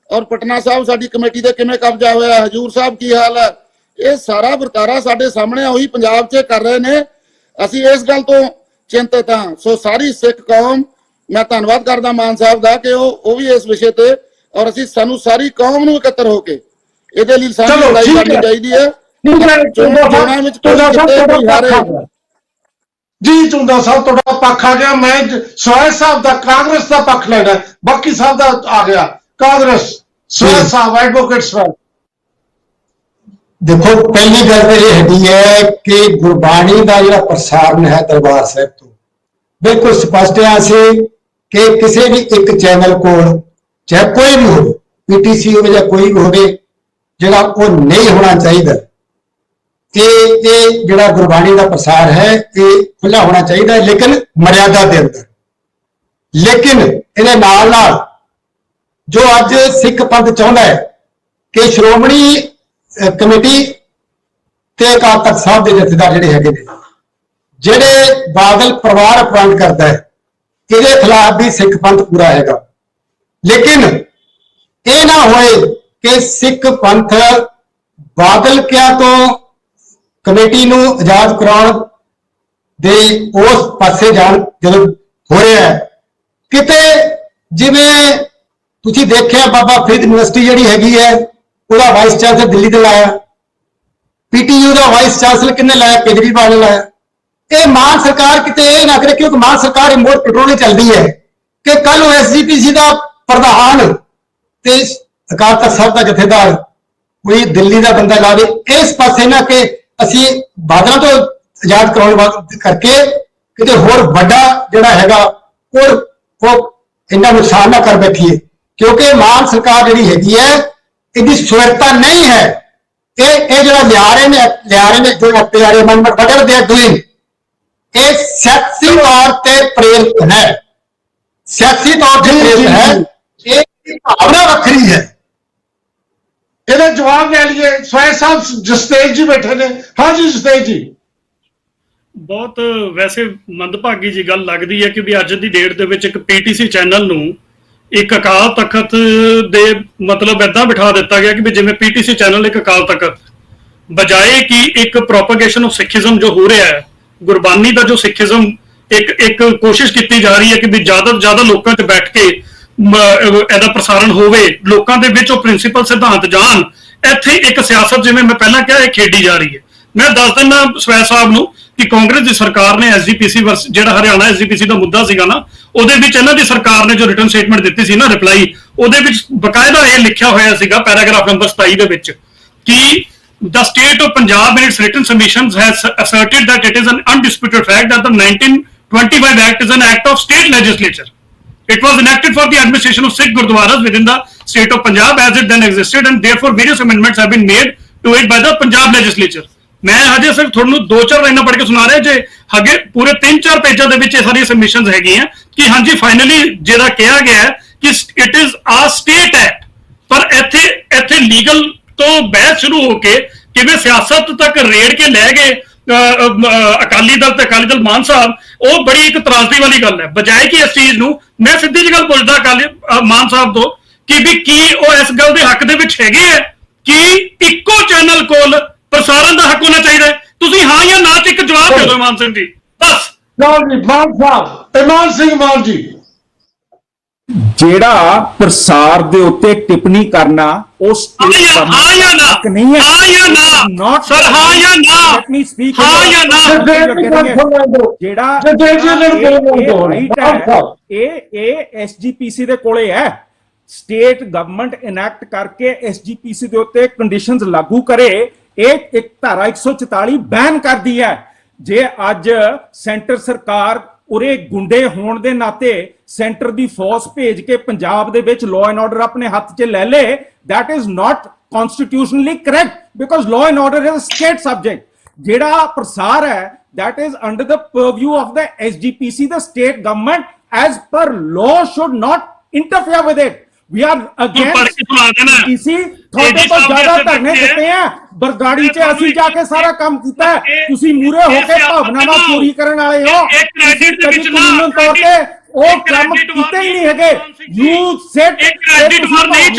ਔਰ ਪਟਨਾ ਸਾਹਿਬ ਸਾਡੀ ਕਮੇਟੀ ਦੇ ਕਿਵੇਂ ਕਬਜ਼ਾ ਹੋਇਆ, ਹਜੂਰ ਸਾਹਿਬ ਕੀ ਹਾਲ ਹੈ? ਇਹ ਸਾਰਾ ਵਰਤਾਰਾ ਸਾਡੇ ਸਾਹਮਣੇ ਉਹੀ ਪੰਜਾਬ 'ਚ ਕਰ ਰਹੇ ਨੇ। ਅਸੀਂ ਇਸ ਗੱਲ ਤੋਂ ਚਿੰਤਤ ਹਾਂ। ਸੋ ਸਾਰੀ ਸਿੱਖ ਕੌਮ, ਮੈਂ ਧੰਨਵਾਦ ਕਰਦਾ ਮਾਨ ਸਾਹਿਬ ਦਾ ਕਿ ਉਹ ਵੀ ਇਸ ਵਿਸ਼ੇ ਤੇ, ਔਰ ਸਾਨੂੰ ਸਾਰੀ ਕੌਮ ਨੂੰ ਇਕੱਤਰ ਹੋ ਕੇ ਇਹਦੇ ਲਈ ਸਾਡੀ ਲੜਾਈ ਕਰਨੀ ਚਾਹੀਦੀ ਹੈ। ਚੋਣਾਂ ਵਿੱਚ ਕੋਈ ਜਿੱਤੇ, ਕੋਈ ਹਾਰੇ। ਜੀ ਚੁੰਦਾ ਸਾਹਿਬ ਤੁਹਾਡਾ ਪੱਖ ਆ ਗਿਆ। ਮੈਂ ਸੋਹਲ ਸਾਹਿਬ ਦਾ ਕਾਂਗਰਸ ਦਾ ਪੱਖ ਲੈਣਾ, ਬਾਕੀ ਸਾਹਿਬ ਦਾ ਆ ਗਿਆ ਕਾਂਗਰਸ। ਸੋਹਲ ਸਾਹਿਬ, ਐਡਵੋਕੇਟ ਸੋਹਲ। ਦੇਖੋ, ਪਹਿਲੀ ਗੱਲ ਤਾਂ ਇਹ ਹੈਗੀ ਹੈ ਕਿ ਗੁਰਬਾਣੀ ਦਾ ਜਿਹੜਾ ਪ੍ਰਸਾਰਣ ਹੈ ਦਰਬਾਰ ਸਾਹਿਬ ਤੋਂ ਬਿਲਕੁਲ ਸਪਸ਼ਟ ਹੈ ਸੀ ਕਿ ਕਿਸੇ ਵੀ ਇੱਕ ਚੈਨਲ ਕੋਲ, ਚਾਹੇ ਕੋਈ ਵੀ ਹੋਵੇ, ਪੀਟੀਸੀ ਹੋਵੇ ਜਾਂ ਕੋਈ ਵੀ ਹੋਵੇ, ਜਿਹੜਾ ਉਹ ਨਹੀਂ ਹੋਣਾ ਚਾਹੀਦਾ। ਇਹ ਜਿਹੜਾ ਗੁਰਬਾਣੀ ਦਾ ਪ੍ਰਸਾਰ ਹੈ ਇਹ ਖੁੱਲਾ ਹੋਣਾ ਚਾਹੀਦਾ, ਲੇਕਿਨ ਮਰਿਆਦਾ ਦੇ ਅੰਦਰ। ਲੇਕਿਨ ਇਹਦੇ ਨਾਲ ਨਾਲ ਜੋ ਅੱਜ ਸਿੱਖ ਪੰਥ ਚਾਹੁੰਦਾ ਹੈ ਕਿ ਸ਼੍ਰੋਮਣੀ ਕਮੇਟੀ ਤੇ ਅਕਾਲ ਤਖਤ ਸਾਹਿਬ ਦੇ ਜਥੇਦਾਰ ਜਿਹੜੇ ਹੈਗੇ ਨੇ, ਜਿਹੜੇ ਬਾਦਲ ਪਰਿਵਾਰ ਅਪਰਾਧ ਕਰਦਾ ਹੈ, ਇਹਦੇ ਖਿਲਾਫ ਵੀ ਸਿੱਖ ਪੰਥ ਪੂਰਾ ਹੈਗਾ। ਲੇਕਿਨ ਇਹ ਨਾ ਹੋਏ ਕਿ ਸਿੱਖ ਪੰਥ ਬਾਦਲ ਕਿਆ ਤੋਂ ਕਮੇਟੀ ਨੂੰ ਆਜ਼ਾਦ ਕਰਾਉਣ ਦੇ ਉਸ ਪਾਸੇ ਜਾਣ ਜਦੋਂ ਹੋ ਰਿਹਾ ਹੈ। ਕਿਤੇ ਜਿਵੇਂ ਤੁਸੀਂ ਦੇਖਿਆ ਬਾਬਾ ਫਰੀਦ ਯੂਨੀਵਰਸਿਟੀ ਜਿਹੜੀ ਹੈਗੀ ਹੈ, ਉਹਦਾ ਵਾਈਸ ਚਾਂਸਲਰ ਦਿੱਲੀ ਤੇ ਲਾਇਆ, ਪੀਟੀਯੂ ਦਾ ਵਾਈਸ ਚਾਂਸਲਰ ਕਿੰਨੇ ਲਾਇਆ? ਕੇਜਰੀਵਾਲ ਨੇ ਲਾਇਆ। ਇਹ ਮਾਨ ਸਰਕਾਰ ਕਿਤੇ ਇਹ ਨਾ ਕਰੇ, ਕਿਉਂਕਿ ਮਾਨ ਸਰਕਾਰ ਰਿਮੋਟ ਕੰਟਰੋਲ ਵਿੱਚ ਚੱਲਦੀ ਹੈ, ਕਿ ਕੱਲ ਨੂੰ ਐਸਜੀਪੀਸੀ ਦਾ ਪ੍ਰਧਾਨ ਤੇ ਅਕਾਲ ਤਖਤ ਸਾਹਿਬ ਦਾ ਜਥੇਦਾਰ ਕੋਈ ਦਿੱਲੀ ਦਾ ਬੰਦਾ ਲਾਵੇ। ਇਸ ਪਾਸੇ ਨਾ ਕਿ ਅਸੀਂ ਬਾਦਲਾਂ ਤੋਂ ਆਜ਼ਾਦ ਕਰਾਉਣ ਕਰਕੇ ਕਿਤੇ ਹੋਰ ਵੱਡਾ ਜਿਹੜਾ ਹੈਗਾ ਉਹ ਇੰਨਾ ਨੁਕਸਾਨ ਨਾ ਕਰ ਬੈਠੀਏ, ਕਿਉਂਕਿ ਮਾਨ ਸਰਕਾਰ ਜਿਹੜੀ ਹੈਗੀ ਹੈ ਇਹਦੀ ਸੁਰਤਾ ਨਹੀਂ ਹੈ। ਇਹ ਜਿਹੜਾ ਲਿਆ ਰਹੇ ਨੇ ਜੋ ਐਕਟਿਵਾਰੇ amendment whatever they are doing, ਇਹ ਸਿਆਸੀ ਤੌਰ ਤੇ ਪ੍ਰੇਰਿਤ ਹੈ, ਸਿਆਸੀ ਤੌਰ ਤੇ ਪ੍ਰੇਰਿਤ ਹੈ। ਇਹ ਭਾਵਨਾ ਵੱਖਰੀ ਹੈ। ਇਹਦਾ ਜਵਾਬ ਲੈ ਲਈਏ। ਸੋਹਲ ਸਾਹਿਬ ਜਸਤੇਜ ਜੀ ਬੈਠੇ ਨੇ। ਹਾਂਜੀ ਜਸਤੇਜ ਜੀ। ਬਹੁਤ ਵੈਸੇ ਮੰਦਭਾਗੀ ਜੀ ਗੱਲ ਲੱਗਦੀ ਹੈ ਕਿ ਵੀ ਅੱਜ ਦੀ ਡੇਟ ਦੇ ਵਿੱਚ ਇੱਕ ਪੀਟੀਸੀ ਚੈਨਲ ਨੂੰ ਇੱਕ ਅਕਾਲ ਤਖਤ ਦੇ ਮਤਲਬ ਏਦਾਂ ਬਿਠਾ ਦਿੱਤਾ ਗਿਆ ਕਿ ਵੀ ਜਿਵੇਂ ਪੀਟੀਸੀ ਚੈਨਲ ਇੱਕ ਅਕਾਲ ਤਖਤ, ਬਜਾਏ ਕਿ ਇੱਕ ਪ੍ਰੋਪਗੇਸ਼ਨ ਆਫ ਸਿੱਖੀਜ਼ਮ ਜੋ ਹੋ ਰਿਹਾ ਹੈ, ਗੁਰਬਾਨੀ ਦਾ ਜੋ ਸਿੱਖੀਜ਼ਮ ਇੱਕ ਕੋਸ਼ਿਸ਼ ਕੀਤੀ ਜਾ ਰਹੀ ਹੈ ਕਿ ਵੀ ਜ਼ਿਆਦਾ ਤੋਂ ਜ਼ਿਆਦਾ ਲੋਕਾਂ 'ਚ ਬੈਠ ਕੇ ਇਹਦਾ ਪ੍ਰਸਾਰਣ ਹੋਵੇ, ਲੋਕਾਂ ਦੇ ਵਿੱਚ ਉਹ ਪ੍ਰਿੰਸੀਪਲ ਸਿਧਾਂਤ ਜਾਣ। ਇੱਥੇ ਇੱਕ ਸਿਆਸਤ, ਜਿਵੇਂ ਮੈਂ ਪਹਿਲਾਂ ਕਿਹਾ, ਇਹ ਖੇਡੀ ਜਾ ਰਹੀ ਹੈ। ਮੈਂ ਦੱਸ ਦਿੰਦਾ ਸਵੈ ਸਾਹਿਬ ਨੂੰ ਕਿ ਕਾਂਗਰਸ ਦੀ ਸਰਕਾਰ ਨੇ ਐਸਜੀਪੀਸੀ ਜਿਹੜਾ ਹਰਿਆਣਾ ਐਸਜੀਪੀਸੀ ਦਾ ਮੁੱਦਾ ਸੀਗਾ ਨਾ, ਉਹਦੇ ਵਿੱਚ ਇਹਨਾਂ ਦੀ ਸਰਕਾਰ ਨੇ ਜੋ ਰਿਟਨ ਸਟੇਟਮੈਂਟ ਦਿੱਤੀ ਸੀ ਨਾ, ਰਿਪਲਾਈ, ਉਹਦੇ ਵਿੱਚ ਬਕਾਇਦਾ ਇਹ ਲਿਖਿਆ ਹੋਇਆ ਸੀਗਾ ਪੈਰਾਗ੍ਰਾਫ ਨੰਬਰ 27 ਦੇ ਵਿੱਚ ਕਿ the state of Punjab in its written submissions has asserted that it is an undisputed fact that the 1925 Act is an act of state legislature. It was enacted for the administration of Sikh Gurdwaras within the state of Punjab as it then existed, and therefore various amendments have been made to it by the Punjab legislature. मैं हजे सिर्फ ਤੁਹਾਨੂੰ 2-4 ਲਾਈਨਾਂ ਪੜ੍ਹ ਕੇ ਸੁਣਾ ਰਿਹਾ ਜੇ ਅੱਗੇ ਪੂਰੇ 3-4 ਪੇਜਾਂ ਦੇ ਵਿੱਚ ਇਹ ਸਾਰੀਆਂ ਸਬਮਿਸ਼ਨਸ ਹੈਗੀਆਂ ਕਿ ਹਾਂਜੀ ਫਾਈਨਲੀ ਜਿਹੜਾ ਕਿਹਾ ਗਿਆ ਹੈ ਕਿ ਇਟ ਇਜ਼ ਆ ਸਟੇਟ ਐਕਟ। ਪਰ ਇੱਥੇ ਲੀਗਲ ਤੋਂ ਬਹਿਸ ਸ਼ੁਰੂ ਹੋ ਕੇ ਕਿਵੇਂ ਸਿਆਸਤ ਤੱਕ ਰੇੜ ਕੇ ਲੈ ਗਏ ਅਕਾਲੀ ਦਲ ਤੇ ਅਕਾਲੀ ਦਲ ਮਾਨ ਸਾਹਿਬ, ਉਹ ਬੜੀ ਇੱਕ ਤਰਾਸਦੀ ਵਾਲੀ ਗੱਲ ਹੈ। ਬਜਾਏ ਕਿ ਇਸ ਚੀਜ਼ ਨੂੰ ਮੈਂ ਸਿੱਧੀ ਜਿਹੀ ਗੱਲ ਪੁੱਛਦਾ ਅਕਾਲੀ ਮਾਨ ਸਾਹਿਬ ਤੋਂ ਕਿ ਵੀ ਕੀ ਉਹ ਇਸ ਗੱਲ ਦੇ ਹੱਕ ਦੇ ਵਿੱਚ ਹੈਗੇ ਹੈ ਕਿ ਇੱਕੋ ਚੈਨਲ ਕੋਲ ਪ੍ਰਸਾਰਣ ਦਾ ਹੱਕ ਹੋਣਾ ਚਾਹੀਦਾ ਹੈ? ਤੁਸੀਂ ਹਾਂ ਜਾਂ ਨਾ ਚ ਇੱਕ ਜਵਾਬ ਦੇ ਦਿਓ ਮਾਨ ਸਿੰਘ ਜੀ, ਬਸ। ਲਓ ਜੀ ਮਾਨ ਸਾਹਿਬ, ਇਮਾਨ ਸਿੰਘ ਮਾਨ ਜੀ। ਜਿਹੜਾ ਪ੍ਰਸਾਰ ਦੇ ਉੱਤੇ ਟਿੱਪਣੀ ਕਰਨਾ ਉਹ ਸਟੇਟ ਹਾਂ ਜਾਂ ਨਾ, ਨਹੀਂ ਹੈ। ਹਾਂ ਜਾਂ ਨਾ ਸਰ, ਹਾਂ ਜਾਂ ਨਾ, ਲੈਟ ਮੀ ਸਪੀਕ, ਹਾਂ ਜਾਂ ਨਾ। ਜਿਹੜਾ ਇਹ ਐਸਜੀਪੀਸੀ ਦੇ ਕੋਲੇ ਹੈ। ਸਟੇਟ ਗਵਰਨਮੈਂਟ ਇਨੈਕਟ ਕਰਕੇ ਐਸਜੀਪੀਸੀ ਦੇ ਉੱਤੇ ਕੰਡੀਸ਼ਨਸ ਲਾਗੂ ਕਰੇ। ਇਹ ਇੱਕ ਧਾਰਾ 144 ਬੈਨ ਕਰਦੀ ਹੈ। ਜੇ ਅੱਜ ਸੈਂਟਰ ਸਰਕਾਰ ਉਰੇ ਗੁੰਡੇ ਹੋਣ ਦੇ ਨਾਤੇ ਸੈਂਟਰ ਦੀ ਫੋਰਸ ਭੇਜ ਕੇ ਪੰਜਾਬ ਦੇ ਵਿੱਚ ਲਾਅ ਐਂਡ ਆਰਡਰ ਆਪਣੇ ਹੱਥ 'ਚ ਲੈ ਲੇ, that is not constitutionally correct because law and order is a state subject. ਜਿਹੜਾ ਪ੍ਰਸਾਰ ਹੈ that is under the purview of the SGPC, the state government as per law should not interfere with it. We are against SGPC। ਤੁਹਾਡੇ ਤੋਂ ਜ਼ਿਆਦਾ ਧਰਨੇ ਦਿੱਤੇ ਆ ਬਰਗਾੜੀ 'ਚ, ਅਸੀਂ ਜਾ ਕੇ ਸਾਰਾ ਕੰਮ ਕੀਤਾ। ਤੁਸੀਂ ਮੂਰੇ ਹੋ ਕੇ ਭਾਵਨਾਵਾਂ ਚੋਰੀ ਕਰਨ ਵਾਲੇ ਹੋ। ਤੁਸੀਂ ਕਦੀ ਕਾਨੂੰਨ ਤੌਰ ਤੇ ਉਹ ਕੰਮ ਕੀਤੇ ਹੀ ਨਹੀਂ ਹੈਗੇ। ਯੂ ਸੈਟ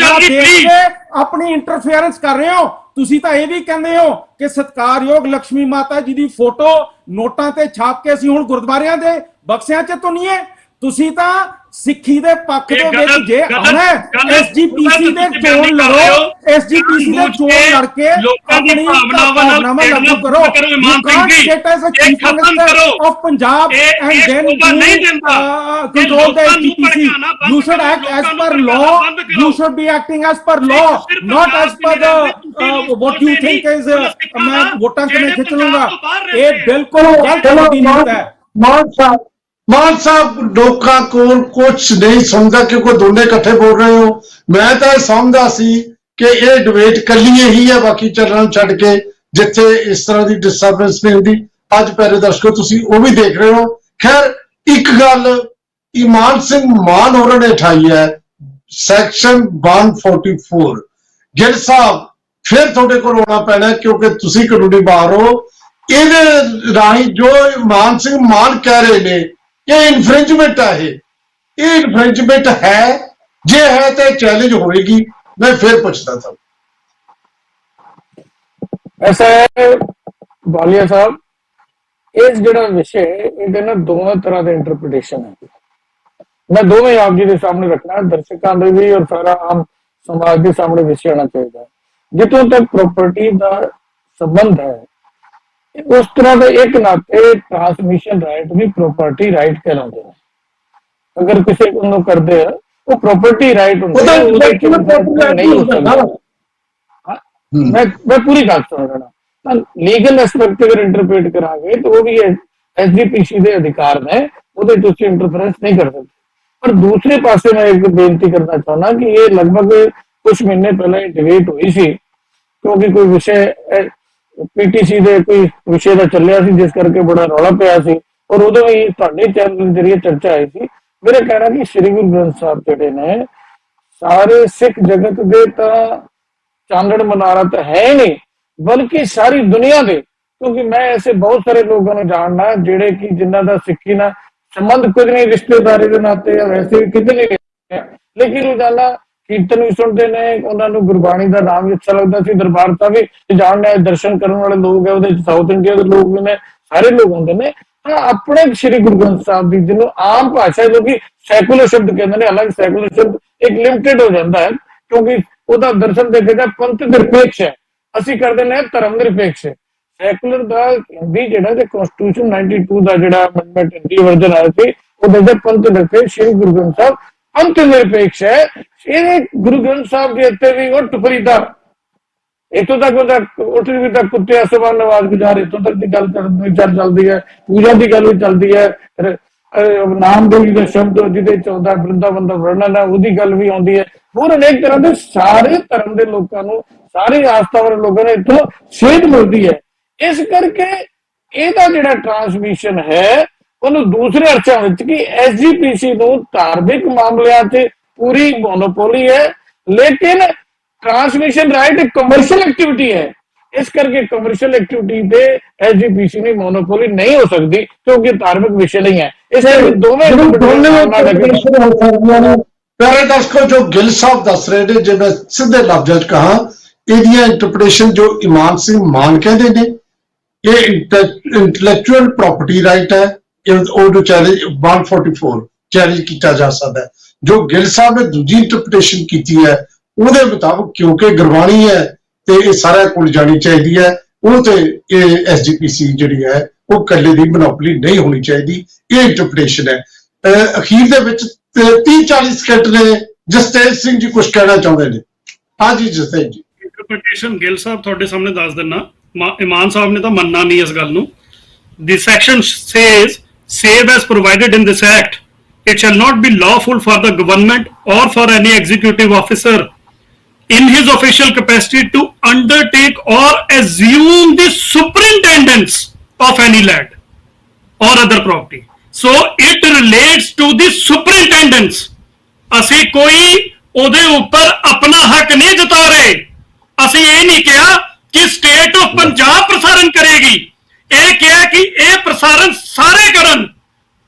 ਆਪਣੀ ਇੰਟਰਫੇਰੈਂਸ ਕਰ ਰਹੇ ਹੋ। ਤੁਸੀਂ ਤਾਂ ਇਹ ਵੀ ਕਹਿੰਦੇ ਹੋ ਕਿ ਸਤਿਕਾਰਯੋਗ ਲక్ష్ਮੀ ਮਾਤਾ ਜੀ ਦੀ ਫੋਟੋ ਨੋਟਾਂ ਤੇ ਛਾਪ ਕੇ ਅਸੀਂ ਹੁਣ ਗੁਰਦੁਆਰਿਆਂ ਦੇ ਬਕਸਿਆਂ 'ਚ ਧੁਨੀਏ। ਤੁਸੀਂ ਤਾਂ ਸਿੱਖੀ ਦੇ ਪੱਖ ਦੇ ਵਿੱਚ ਜੇ ਆਉਣਾ ਐਸਜੀਪੀਸੀ ਦੇ ਚੋਣ ਲੜੋ, ਐਸਜੀਪੀਸੀ ਦੇ ਚੋਣ ਲੜ ਕੇ ਆਪਣੀ ਭਾਵਨਾਵਾਂ ਲਾਗੂ ਕਰੋ। You can't sit as a chief minister of Punjab and then control the SGPC. You should act as per law, you should be acting as per law, not as per what you think is ਮੈਂ ਵੋਟਾਂ ਕਿਵੇਂ ਖਿੱਚ ਲੂੰਗਾ। ਇਹ ਬਿਲਕੁਲ ਗਲਤ ਨੀਤ ਹੈ। ਮਾਨ ਸਾਹਿਬ ਲੋਕਾਂ ਕੋਲ ਕੁਝ ਨਹੀਂ ਸਮਝਦਾ ਕਿਉਂਕਿ ਦੋਨੇ ਇਕੱਠੇ ਬੋਲ ਰਹੇ ਹੋ। ਮੈਂ ਤਾਂ ਇਹ ਸਮਝਦਾ ਸੀ ਕਿ ਇਹ ਡਿਬੇਟ ਕੱਲੀਏ ਹੀ ਹੈ, ਬਾਕੀ ਚੱਲਣ ਛੱਡ ਕੇ ਜਿੱਥੇ ਇਸ ਤਰ੍ਹਾਂ ਦੀ ਡਿਸਟਰਬੈਂਸ ਨਹੀਂ ਹੁੰਦੀ। ਅੱਜ ਪਿਆਰੇ ਦਰਸ਼ਕੋ ਤੁਸੀਂ ਉਹ ਵੀ ਦੇਖ ਰਹੇ ਹੋ। ਖੈਰ ਇੱਕ ਗੱਲ ਇਮਾਨ ਸਿੰਘ ਮਾਨ ਹੋਰਾਂ ਨੇ ਉਠਾਈ ਹੈ, ਸੈਕਸ਼ਨ 144। ਗਿੱਲ ਸਾਹਿਬ ਫਿਰ ਤੁਹਾਡੇ ਕੋਲ ਆਉਣਾ ਪੈਣਾ ਕਿਉਂਕਿ ਤੁਸੀਂ ਕਾਨੂੰਨੀ ਬਾਹਰ ਹੋ। ਇਹਦੇ ਰਾਹੀਂ ਜੋ ਇਮਾਨ ਸਿੰਘ ਮਾਨ ਕਹਿ ਰਹੇ ਨੇ ਇਹ ਇਨਫ੍ਰਿੰਜਮੈਂਟ ਹੈ। ਇਹ ਇਨਫ੍ਰਿੰਜਮੈਂਟ ਹੈ, ਜੇ ਹੈ ਤਾਂ ਚੈਲੰਜ ਹੋਏਗੀ। ਮੈਂ ਫਿਰ ਪੁੱਛਦਾ था। ऐसा है बालिया साहब, इस ਜਿਹੜਾ ਵਿਸ਼ੇ ਇਹਦੇ ਨਾਲ ਦੋਵਾਂ ਤਰ੍ਹਾਂ ਦੇ ਇੰਟਰਪ੍ਰੀਟੇਸ਼ਨ ਹੈ। ਮੈਂ ਦੋਵੇਂ ਆਪ ਜੀ ਦੇ ਸਾਹਮਣੇ ਰੱਖਣਾ, ਦਰਸ਼ਕਾਂ ਦੇ ਵੀ ਔਰ ਸਾਰਾ ਆਮ ਸਮਾਜ ਦੇ ਸਾਹਮਣੇ ਵਿਸ਼ੇ ਆਣਾ ਚਾਹੀਦਾ। ਜਿੱਥੋਂ ਤੱਕ ਪ੍ਰੋਪਰਟੀ ਦਾ ਸੰਬੰਧ ਹੈ, ਉਸ ਤਰ੍ਹਾਂ ਦੇ ਇੱਕ ਨਾਤੇ ਟ੍ਰਾਂਸਮਿਸ਼ਨ ਰਾਈਟ ਵੀ ਪ੍ਰੋਪਰਟੀ ਰਾਈਟ कहलाते हैं। अगर किसी को ਕਰਦੇ ਆ ਉਹ ਪ੍ਰੋਪਰਟੀ ਰਾਈਟ ਹੁੰਦਾ ਹੈ, ਨਹੀਂ ਹੋ ਸਕਦਾ। मैं पूरी गल सुन रहा। लीगल एस्पेक्ट अगर इंटरप्रेट करांगे तो वो भी एसजीपीसी के अधिकार ने, वो इंटरफेरेंस नहीं कर सकते। पर दूसरे पासे मैं एक बेनती करना चाहना कि ये लगभग कुछ महीने पहले डिबेट हुई सी क्योंकि कोई विषय पीटीसी ਦੇ कोई विषय ਦਾ ਚੱਲਿਆ ਸੀ ਜਿਸ ਕਰਕੇ ਬੜਾ ਰੌਲਾ ਪਿਆ ਸੀ ਔਰ ਉਦੋਂ ਹੀ ਤੁਹਾਡੇ ਚੈਨਲ ਦੇ ਜਰੀਏ ਚਰਚਾ ਆਈ ਸੀ। मेरा कहना कि श्री गुरु ग्रंथ साहब ਜਿਹੜੇ ਨੇ ਸਾਰੇ ਸਿੱਖ ਜਗਤ ਦੇ ਤਾਂ चांदड़ मनारा तो है नहीं बल्कि सारी दुनिया दे, क्योंकि मैं ऐसे बहुत सारे लोगों ने जानना जेड़े कि जिन्हां दा सिक्खी ना संबंध कुछ नहीं, रिश्तेदारी के नाते या वैसे भी कितने नहीं, लेकिन रोजाना कीर्तन भी सुनते ने, उन्होंने गुरबाणी का नाम भी अच्छा लगता सी, दरबार साहब भी जानने दर्शन करने वाले लोग है, साउथ इंडिया के लोग भी ने, सारे लोग होंगे ने, ਤਾਂ ਆਪਣੇ ਸ੍ਰੀ ਗੁਰੂ ਗ੍ਰੰਥ ਸਾਹਿਬ ਦੀ, ਜਿਹਨੂੰ ਆਮ ਭਾਸ਼ਾ ਲੋਕੀ ਸੈਕੂਲਰ ਸ਼ਬਦ ਕਹਿੰਦੇ ਨੇ, ਹਾਲਾਂਕਿ ਸੈਕੂਲਰ ਸ਼ਬਦ ਇੱਕ ਲਿਮਟਿਡ ਹੋ ਜਾਂਦਾ ਹੈ, ਕਿਉਂਕਿ ਉਹਦਾ ਦਰਸ਼ਨ ਦੇਖੇਗਾ ਪੰਥ ਨਿਰਪੇਖ ਹੈ, ਅਸੀਂ ਕਰਦੇ ਨੇ ਧਰਮ ਨਿਰਪੇਖ। ਸੈਕੂਲਰ ਦਾ ਹਿੰਦੀ ਜਿਹੜਾ ਤੇ ਕਨਸਟੀਟਿਊਸ਼ਨ 92 ਦਾ ਜਿਹੜਾ ਅਮੈਂਡਮੈਂਟ ਹਿੰਦੀ ਵਰਜਨ ਆਇਆ ਸੀ, ਉਹ ਦੱਸਦਾ ਪੰਥ ਨਿਰਪੇਖ ਸ੍ਰੀ ਗੁਰੂ ਗ੍ਰੰਥ ਸਾਹਿਬ ਪੰਥ ਨਿਰਪੇਖ ਹੈ। ਇਹਦੇ ਗੁਰੂ ਗ੍ਰੰਥ ਸਾਹਿਬ ਦੇ ਉੱਤੇ ਵੀ ਉੱਠ ਫਰੀਦਾ, ਇੱਥੋਂ ਤੱਕ ਉਹਦਾ ਉੱਠ ਵੀ ਤੱਕ ਕੁੱਤੇ ਅਸਮਾਨ ਨਵਾਜ਼ ਗੁਜ਼ਾਰ, ਇੱਥੋਂ ਤੱਕ ਦੀ ਗੱਲ ਚੱਲਦੀ ਹੈ, ਪੂਜਾ ਦੀ ਗੱਲ ਵੀ ਚੱਲਦੀ ਹੈ, ਨਾਮਦੇਵੀ ਦਾ ਸ਼ਬਦ ਜਿਹਦੇ ਚ ਆਉਂਦਾ ਬ੍ਰਿੰਦਾਵਨ ਦਾ ਵਰਣਨ ਹੈ, ਉਹਦੀ ਗੱਲ ਵੀ ਆਉਂਦੀ ਹੈ। ਹੋਰ ਅਨੇਕ ਤਰ੍ਹਾਂ ਦੇ ਸਾਰੇ ਧਰਮ ਦੇ ਲੋਕਾਂ ਨੂੰ, ਸਾਰੇ ਆਸਥਾ ਵਾਲੇ ਲੋਕਾਂ ਨੂੰ ਇੱਥੋਂ ਸੇਧ ਮਿਲਦੀ ਹੈ। ਇਸ ਕਰਕੇ ਇਹਦਾ ਜਿਹੜਾ ਟਰਾਂਸਮਿਸ਼ਨ ਹੈ ਉਹਨੂੰ ਦੂਸਰੇ ਅਰਥਾਂ ਵਿੱਚ ਕਿ ਐਸਜੀਪੀਸੀ ਨੂੰ ਧਾਰਮਿਕ ਮਾਮਲਿਆਂ 'ਚ ਪੂਰੀ ਮੋਨੋਪੋਲੀ ਹੈ, ਲੇਕਿਨ ट्रांसमिशन राइट एक कमर्शियल एक्टिविटी है, इस करके कमर्शियल एक्टिविटी पे एसजीपीसी में मोनोपोली नहीं हो सकती क्योंकि धार्मिक विषय नहीं है। इसलिए प्यारे दर्शकों, जो गिल साहब दस रहे ने, जो मैं सीधे लफ्ज़ कहा, ਇਹਦੀਆਂ ਇੰਟਰਪ੍ਰੀਟੇਸ਼ਨ ਜੋ ਇਮਾਨ ਸਿੰਘ ਮਾਨ ਕਹਿੰਦੇ ਨੇ, ਇਹ ਇੰਟੈਲੈਕਚੁਅਲ ਪ੍ਰਾਪਰਟੀ ਰਾਈਟ ਹੈ, ਉਹ ਚੈਲੰਜ 144 ਚੈਲੰਜ ਕੀਤਾ ਜਾ ਸਕਦਾ ਹੈ। ਜੋ ਗਿਲ ਸਾਹਿਬ ਨੇ ਦੂਜੀ ਇੰਟਰਪ੍ਰੀਟੇਸ਼ਨ ਕੀਤੀ ਹੈ ਉਹਦੇ ਮੁਤਾਬਕ ਕਿਉਂਕਿ ਗੁਰਬਾਣੀ ਹੈ ਤੇ ਇਹ ਸਾਰਿਆਂ ਕੋਲ ਜਾਣੀ ਚਾਹੀਦੀ ਹੈ, ਉਹ ਤੇ ਇਹ ਐਸਜੀਪੀਸੀ ਜਿਹੜੀ ਹੈ ਉਹ ਇਕੱਲੇ ਦੀ ਮੋਨੋਪੋਲੀ ਨਹੀਂ ਹੋਣੀ ਚਾਹੀਦੀ, ਇਹ ਇੰਟਰਪ੍ਰੀਟੇਸ਼ਨ ਹੈ। ਅਖੀਰ ਦੇ ਵਿੱਚ 30-40 ਸਕਿੰਟ ਨੇ, ਜਸਤੇਜ ਸਿੰਘ ਜੀ ਕੁਝ ਕਹਿਣਾ ਚਾਹੁੰਦੇ ਨੇ। ਹਾਂਜੀ ਜਸਤੇਜ ਜੀ। ਇੰਟਰਪ੍ਰੀਟੇਸ਼ਨ ਗਿੱਲ ਸਾਹਿਬ ਤੁਹਾਡੇ ਸਾਹਮਣੇ ਦੱਸ ਦਿੰਨਾ, ਇਮਾਨ ਸਾਹਿਬ ਨੇ ਤਾਂ ਮੰਨਣਾ ਨਹੀਂ ਇਸ ਗੱਲ ਨੂੰ। The section says, save as provided in this act, it shall not be lawful for the government or for any executive officer in his official capacity to undertake or assume the superintendence of any land or other property. So it relates to the superintendence. ਅਸੀਂ ਕੋਈ ਉਹਦੇ ਉੱਪਰ ਆਪਣਾ ਹੱਕ ਨਹੀਂ ਜਤਾ ਰਹੇ। ਅਸੀਂ ਇਹ ਨਹੀਂ ਕਿਹਾ ਕਿ ਸਟੇਟ ਆਫ ਪੰਜਾਬ ਪ੍ਰਸਾਰਣ ਕਰੇਗੀ, ਇਹ ਕਿਹਾ ਕਿ ਇਹ ਪ੍ਰਸਾਰਣ ਸਾਰੇ ਕਰਨ,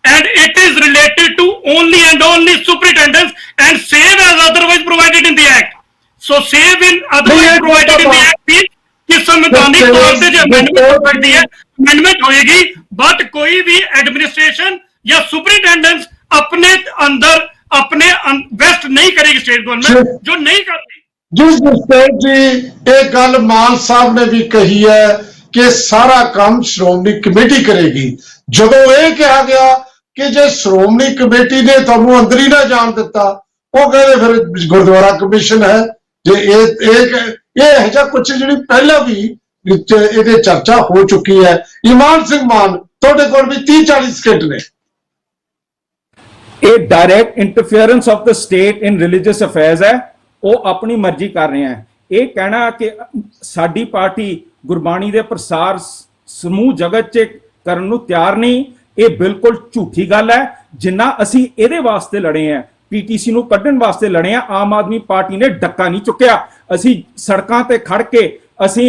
and it is related to only and only superintendence and save as otherwise provided in the act. So save in otherwise provided in the act means कि संवैधानिक तौर से जो अमेंडमेंट करती है, अमेंडमेंट होएगी, बट कोई भी एडमिनिस्ट्रेशन या सुपरिटेंडेंस अपने अंदर अपने वेस्ट नहीं करेगी स्टेट गवर्नमेंट, जो नहीं करती। जिस स्टेट जी एक गल मान साहब ने भी कही है कि सारा काम श्रोमणी कमेटी करेगी। जदों ये कहा गया कि जे श्रोमणी कमेटी ने तुहानू अंदर ही ना जान दिता, वो कहते फिर गुरुद्वारा कमीशन है। जे ये कुछ जी पहला भी ये चर्चा हो चुकी है। ईमान सिंह मान तुहाडे कोल भी 30-40 सकिंट ने। ਇਹ direct interference of the state in religious affairs ਹੈ, ਉਹ ਆਪਣੀ ਮਰਜ਼ੀ ਕਰ ਰਹੇ ਹੈ। ਇਹ ਕਹਿਣਾ ਕਿ ਸਾਡੀ ਪਾਰਟੀ ਗੁਰਬਾਣੀ ਦੇ ਪ੍ਰਸਾਰ ਸਮੂਹ ਜਗਤ 'ਚ ਕਰਨ ਨੂੰ ਤਿਆਰ ਨਹੀਂ, ਇਹ ਬਿਲਕੁਲ ਝੂਠੀ ਗੱਲ ਹੈ। ਜਿੰਨਾ ਅਸੀਂ ਇਹਦੇ ਵਾਸਤੇ ਲੜੇ ਆ, ਪੀਟੀਸੀ ਨੂੰ ਕੱਢਣ ਵਾਸਤੇ ਲੜੇ ਆ, ਆਮ ਆਦਮੀ ਪਾਰਟੀ ਨੇ ਡੱਕਾ ਨਹੀਂ ਚੁੱਕਿਆ। ਅਸੀਂ ਸੜਕਾਂ ਤੇ ਖੜ ਕੇ, ਅਸੀਂ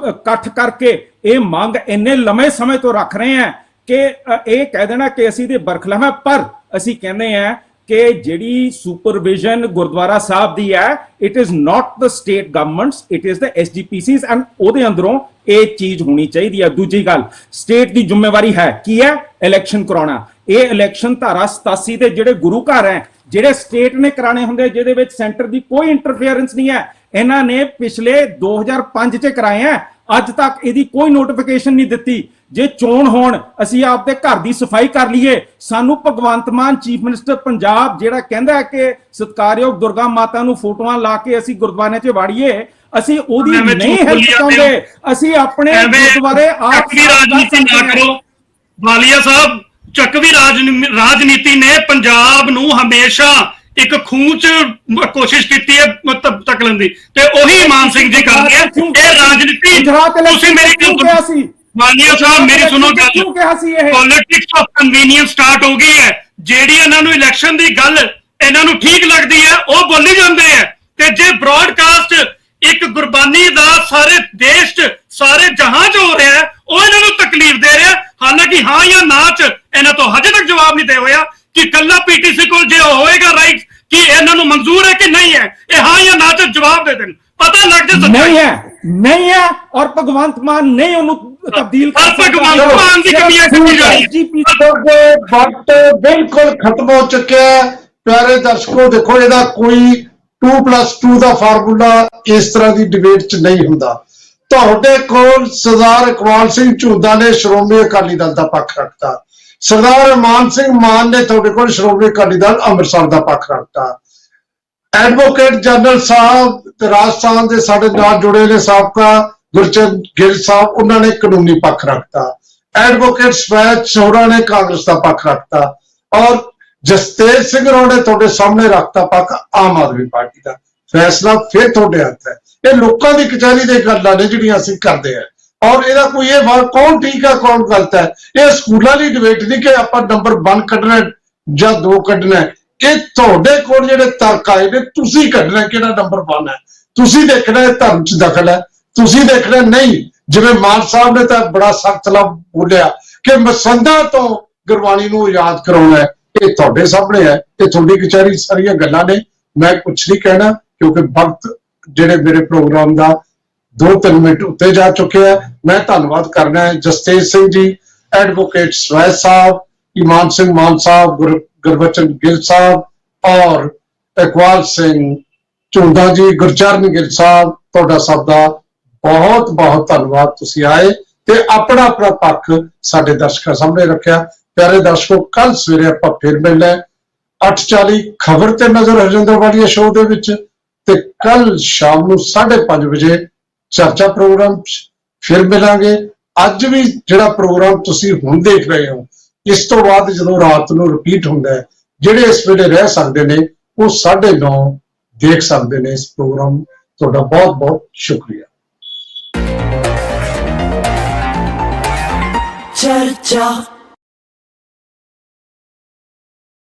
ਇਕੱਠ ਕਰਕੇ ਇਹ ਮੰਗ ਇੰਨੇ ਲੰਮੇ ਸਮੇਂ ਤੋਂ ਰੱਖ ਰਹੇ ਹਾਂ ਕਿ ਇਹ ਕਹਿ ਦੇਣਾ ਕਿ ਅਸੀਂ ਦੇ ਬਰਖਲਾਫ ਹੈ। ਪਰ ਅਸੀਂ ਕਹਿੰਦੇ ਆ ਕਿ ਜਿਹੜੀ ਸੁਪਰਵਿਜ਼ਨ ਗੁਰਦੁਆਰਾ ਸਾਹਿਬ ਦੀ ਹੈ, it is not the state government's, it is the SGPC's, and ਉਹਦੇ ਅੰਦਰੋਂ ਇਹ ਚੀਜ਼ ਹੋਣੀ ਚਾਹੀਦੀ ਹੈ। ਦੂਜੀ ਗੱਲ, ਸਟੇਟ ਦੀ ਜ਼ਿੰਮੇਵਾਰੀ ਹੈ ਕੀ ਹੈ? ਇਲੈਕਸ਼ਨ ਕਰਾਉਣਾ। ਇਹ ਇਲੈਕਸ਼ਨ ਧਾਰਾ 87 ਦੇ ਜਿਹੜੇ ਗੁਰੂ ਘਰ ਹੈ, ਜਿਹੜੇ ਸਟੇਟ ਨੇ ਕਰਾਣੇ ਹੁੰਦੇ, ਜਿਹਦੇ ਵਿੱਚ ਸੈਂਟਰ ਦੀ ਕੋਈ ਇੰਟਰਫੇਰੈਂਸ ਨਹੀਂ ਹੈ, ਇਹਨਾਂ ਨੇ ਪਿਛਲੇ 2005 ਚ ਕਰਾਏ ਹੈ। ਅੱਜ ਤੱਕ ਇਹਦੀ ਕੋਈ ਨੋਟੀਫਿਕੇਸ਼ਨ ਨਹੀਂ ਦਿੱਤੀ। ਜੇ ਚੋਣ ਹੋਣ, ਅਸੀਂ ਆਪਦੇ ਘਰ ਦੀ ਸਫਾਈ ਕਰ ਲਈਏ, ਸਾਨੂੰ ਭਗਵੰਤ ਮਾਨ ਚੀਫ ਮਿਨਿਸਟਰ ਪੰਜਾਬ ਜਿਹੜਾ ਕਹਿੰਦਾ ਹੈ ਕਿ ਸਤਿਕਾਰਯੋਗ ਦੁਰਗਾ ਮਾਤਾ ਨੂੰ ਫੋਟੋਆਂ ਲਾ ਕੇ ਅਸੀਂ ਗੁਰਦੁਆਰਿਆਂ 'ਚ ਵਾੜੀਏ, ਅਸੀਂ ਉਹਦੀ ਨਹੀਂ ਹੈਲਪ ਚਾਹੁੰਦੇ। ਅਸੀਂ ਆਪਣੇ ਗੁਰਦੁਆਰੇ ਆਪ ਰਾਜਨੀਤੀ ਨਾ ਕਰੋ। ਵਾਲੀਆ ਸਾਹਿਬ, ਚੱਕਵੀ ਰਾਜਨੀਤੀ ਨੇ ਪੰਜਾਬ ਨੂੰ ਹਮੇਸ਼ਾ ਇੱਕ ਖੂਹ 'ਚ ਕੋਸ਼ਿਸ਼ ਕੀਤੀ ਹੈ ਤਕਲਣ ਦੀ, ਤੇ ਉਹੀ ਮਾਨ ਸਿੰਘ ਜੀ ਕਰਦੇ ਆ ਇਹ ਰਾਜਨੀਤੀ। ਤੁਸੀਂ ਮੇਰੀ ਗੱਲ ਸੀ ਵਾਲੀਆ ਸਾਹਿਬ, ਮੇਰੀ ਸੁਣੋ ਗੱਲ। ਪੋਲਿਟਿਕਸ ਆਫ ਕਨਵੀਨੀਅੰਸ ਸਟਾਰਟ ਹੋ ਗਈ ਹੈ। ਜਿਹੜੀ ਇਹਨਾਂ ਨੂੰ ਇਲੈਕਸ਼ਨ ਦੀ ਗੱਲ ਇਹਨਾਂ ਨੂੰ ਠੀਕ ਲੱਗਦੀ ਹੈ, ਉਹ ਬੋਲੀ ਜਾਂਦੇ ਆ। ਤੇ ਜੇ ਬ੍ਰੌਡਕਾਸਟ ਇੱਕ ਗੁਰਬਾਨੀ ਦਾ ਸਾਰੇ ਦੇਸ਼ 'ਚ, ਸਾਰੇ ਜਹਾਂ 'ਚ ਹੋ ਰਿਹਾ, ਉਹ ਇਹਨਾਂ ਨੂੰ ਤਕਲੀਫ ਦੇ ਰਿਹਾ। ਹਾਲਾਂਕਿ ਹਾਂ ਜਾਂ ਨਾ 'ਚ ਇਹਨਾਂ ਤੋਂ ਹਜੇ ਤੱਕ ਜਵਾਬ ਨਹੀਂ ਦੇ ਹੋਇਆ ਕਿ ਕੱਲਾ ਪੀਟੀਸੀ ਕੋਲ ਜੇ ਹੋਏਗਾ ਰਾਈਟ ਕਿ ਇਹਨਾਂ ਨੂੰ ਮਨਜ਼ੂਰ ਹੈ ਕਿ ਨਹੀਂ ਹੈ, ਇਹ ਹਾਂ ਜਾਂ ਨਾ 'ਚ ਜਵਾਬ ਦੇ ਦੇਣ, ਪਤਾ ਲੱਗ ਜਾਏ। ਨਹੀਂ ਹੈ ਔਰ ਭਗਵੰਤ ਮਾਨ ਨਹੀਂ ਉਹਨੂੰ ਤਬਦੀਲ ਹਰ ਭਗਵੰਤ ਮਾਨ ਦੀ ਕਮੀਆਂ ਕੱਢੀ ਜਾ ਰਹੀ ਐਸਜੀਪੀ ਕਿਉਂਕਿ ਵਕਤ ਬਿਲਕੁਲ ਖਤਮ ਹੋ ਚੁੱਕਿਆ ਹੈ। ਪਿਆਰੇ ਦਰਸ਼ਕੋ, ਦੇਖੋ ਇਹਦਾ ਕੋਈ 2+2 ਦਾ ਫਾਰਮੂਲਾ ਇਸ ਤਰ੍ਹਾਂ ਦੀ ਡਿਬੇਟ 'ਚ ਨਹੀਂ ਹੁੰਦਾ। ਤੁਹਾਡੇ ਕੋਲ ਸਰਦਾਰ ਇਕਬਾਲ ਸਿੰਘ ਝੁੰਦਾ ਨੇ ਸ਼੍ਰੋਮਣੀ ਅਕਾਲੀ ਦਲ ਦਾ ਪੱਖ ਰੱਖਤਾ, ਸਰਦਾਰ ਮਾਨ ਸਿੰਘ ਮਾਨ ਨੇ ਤੁਹਾਡੇ ਕੋਲ ਸ਼੍ਰੋਮਣੀ ਅਕਾਲੀ ਦਲ ਅੰਮ੍ਰਿਤਸਰ ਦਾ ਪੱਖ ਰੱਖਤਾ, ਐਡਵੋਕੇਟ ਜਨਰਲ ਸਾਹਿਬ ਤੇ ਰਾਜਸਥਾਨ ਦੇ ਸਾਡੇ ਨਾਲ ਜੁੜੇ ਨੇ ਸਾਬਕਾ ਗੁਰਚਰਨ ਗਿੱਲ ਸਾਹਿਬ, ਉਹਨਾਂ ਨੇ ਕਾਨੂੰਨੀ ਪੱਖ ਰੱਖਤਾ, ਐਡਵੋਕੇਟ ਸਵੈਚ ਸੋਹਰਾ ਨੇ ਕਾਂਗਰਸ ਦਾ ਪੱਖ ਰੱਖਤਾ, ਔਰ ਜਸਤੇਜ ਸਿੰਘ ਰੋਂ ਨੇ ਤੁਹਾਡੇ ਸਾਹਮਣੇ ਰੱਖਤਾ ਪੱਖ ਆਮ ਆਦਮੀ ਪਾਰਟੀ ਦਾ। ਫੈਸਲਾ ਫਿਰ ਤੁਹਾਡੇ ਹੱਥ ਹੈ। ਇਹ ਲੋਕਾਂ ਦੀ ਕਚਹਿਰੀ ਦੇ ਗੱਲਾਂ ਨੇ ਜਿਹੜੀਆਂ ਅਸੀਂ ਕਰਦੇ ਹਾਂ, ਔਰ ਇਹਦਾ ਕੋਈ ਇਹ ਫਰਕ ਕੌਣ ਠੀਕ ਹੈ ਕੌਣ ਗਲਤ ਹੈ, ਇਹ ਸਕੂਲਾਂ ਦੀ ਡਿਬੇਟ ਨਹੀਂ ਕਿ ਆਪਾਂ ਨੰਬਰ 1 ਕੱਢਣਾ ਜਾਂ 2 ਕੱਢਣਾ। ਇਹ ਤੁਹਾਡੇ ਕੋਲ ਜਿਹੜੇ ਤਰਕ ਆਏ ਨੇ, ਤੁਸੀਂ ਕੱਢਣਾ ਕਿਹੜਾ ਨੰਬਰ 1 ਹੈ। ਤੁਸੀਂ ਦੇਖਣਾ ਇਹ ਧਰਮ 'ਚ ਦਖਲ ਹੈ, ਤੁਸੀਂ ਦੇਖਣਾ ਨਹੀਂ ਜਿਵੇਂ ਮਾਨ ਸਾਹਿਬ ਨੇ ਤਾਂ ਬੜਾ ਸਖਤ ਲਫ਼ਜ਼ ਬੋਲਿਆ ਕਿ ਮਸੰਦਾਂ ਤੋਂ ਗੁਰਬਾਣੀ ਨੂੰ ਆਜ਼ਾਦ ਕਰਾਉਣਾ ਹੈ। ਇਹ ਤੁਹਾਡੇ ਸਾਹਮਣੇ ਹੈ, ਇਹ ਤੁਹਾਡੀ ਕਚਹਿਰੀ ਸਾਰੀਆਂ ਗੱਲਾਂ ਨੇ। ਮੈਂ ਕੁਛ ਨਹੀਂ ਕਹਿਣਾ ਕਿਉਂਕਿ ਵਕਤ ਜਿਹੜੇ ਮੇਰੇ ਪ੍ਰੋਗਰਾਮ ਦਾ 2-3 ਮਿੰਟ ਉੱਤੇ ਜਾ ਚੁੱਕੇ ਹੈ। ਮੈਂ ਧੰਨਵਾਦ ਕਰਨਾ ਹੈ ਜਸਤੇਜ ਸਿੰਘ ਜੀ, ਐਡਵੋਕੇਟ ਸਵੈਚ ਸਾਹਿਬ, ਈਮਾਨ ਸਿੰਘ ਮਾਨ ਸਾਹਿਬ, ਗੁਰਬਚਨ ਗਿੱਲ ਸਾਹਿਬ ਔਰ ਇਕਬਾਲ ਸਿੰਘ ਝੁੰਦਾ ਜੀ, ਗੁਰਚਰਨ ਗਿੱਲ ਸਾਹਿਬ, ਤੁਹਾਡਾ ਸਭ ਦਾ ਬਹੁਤ ਬਹੁਤ ਧੰਨਵਾਦ। ਤੁਸੀਂ ਆਏ ਤੇ ਆਪਣਾ ਆਪਣਾ ਪੱਖ ਸਾਡੇ ਦਰਸ਼ਕਾਂ ਸਾਹਮਣੇ ਰੱਖਿਆ। ਪਿਆਰੇ ਦਰਸ਼ਕੋ, ਕੱਲ ਸਵੇਰੇ ਆਪਾਂ ਫਿਰ ਮਿਲਣਾ 8:40 ਖਬਰ ਤੇ ਨਜ਼ਰ ਹਰਜਿੰਦਰ ਵਾਲੀਆ ਸ਼ੋਅ ਦੇ ਵਿੱਚ, ਤੇ ਕੱਲ ਸ਼ਾਮ ਨੂੰ 5:30 ਵਜੇ ਚਰਚਾ ਪ੍ਰੋਗਰਾਮ ਫਿਰ ਮਿਲਾਂਗੇ। ਅੱਜ ਵੀ ਜਿਹੜਾ ਪ੍ਰੋਗਰਾਮ ਤੁਸੀਂ ਹੁਣ ਦੇਖ ਰਹੇ ਹੋ, ਇਸ ਤੋਂ ਬਾਅਦ ਜਦੋਂ ਰਾਤ ਨੂੰ ਰਿਪੀਟ ਹੁੰਦਾ ਹੈ, ਜਿਹੜੇ ਇਸ ਵੇਲੇ ਰਹਿ ਸਕਦੇ ਨੇ ਉਹ 9:30 ਦੇਖ ਸਕਦੇ ਨੇ ਇਸ ਪ੍ਰੋਗਰਾਮ। ਤੁਹਾਡਾ ਬਹੁਤ ਬਹੁਤ ਸ਼ੁਕਰੀਆ। चर्चा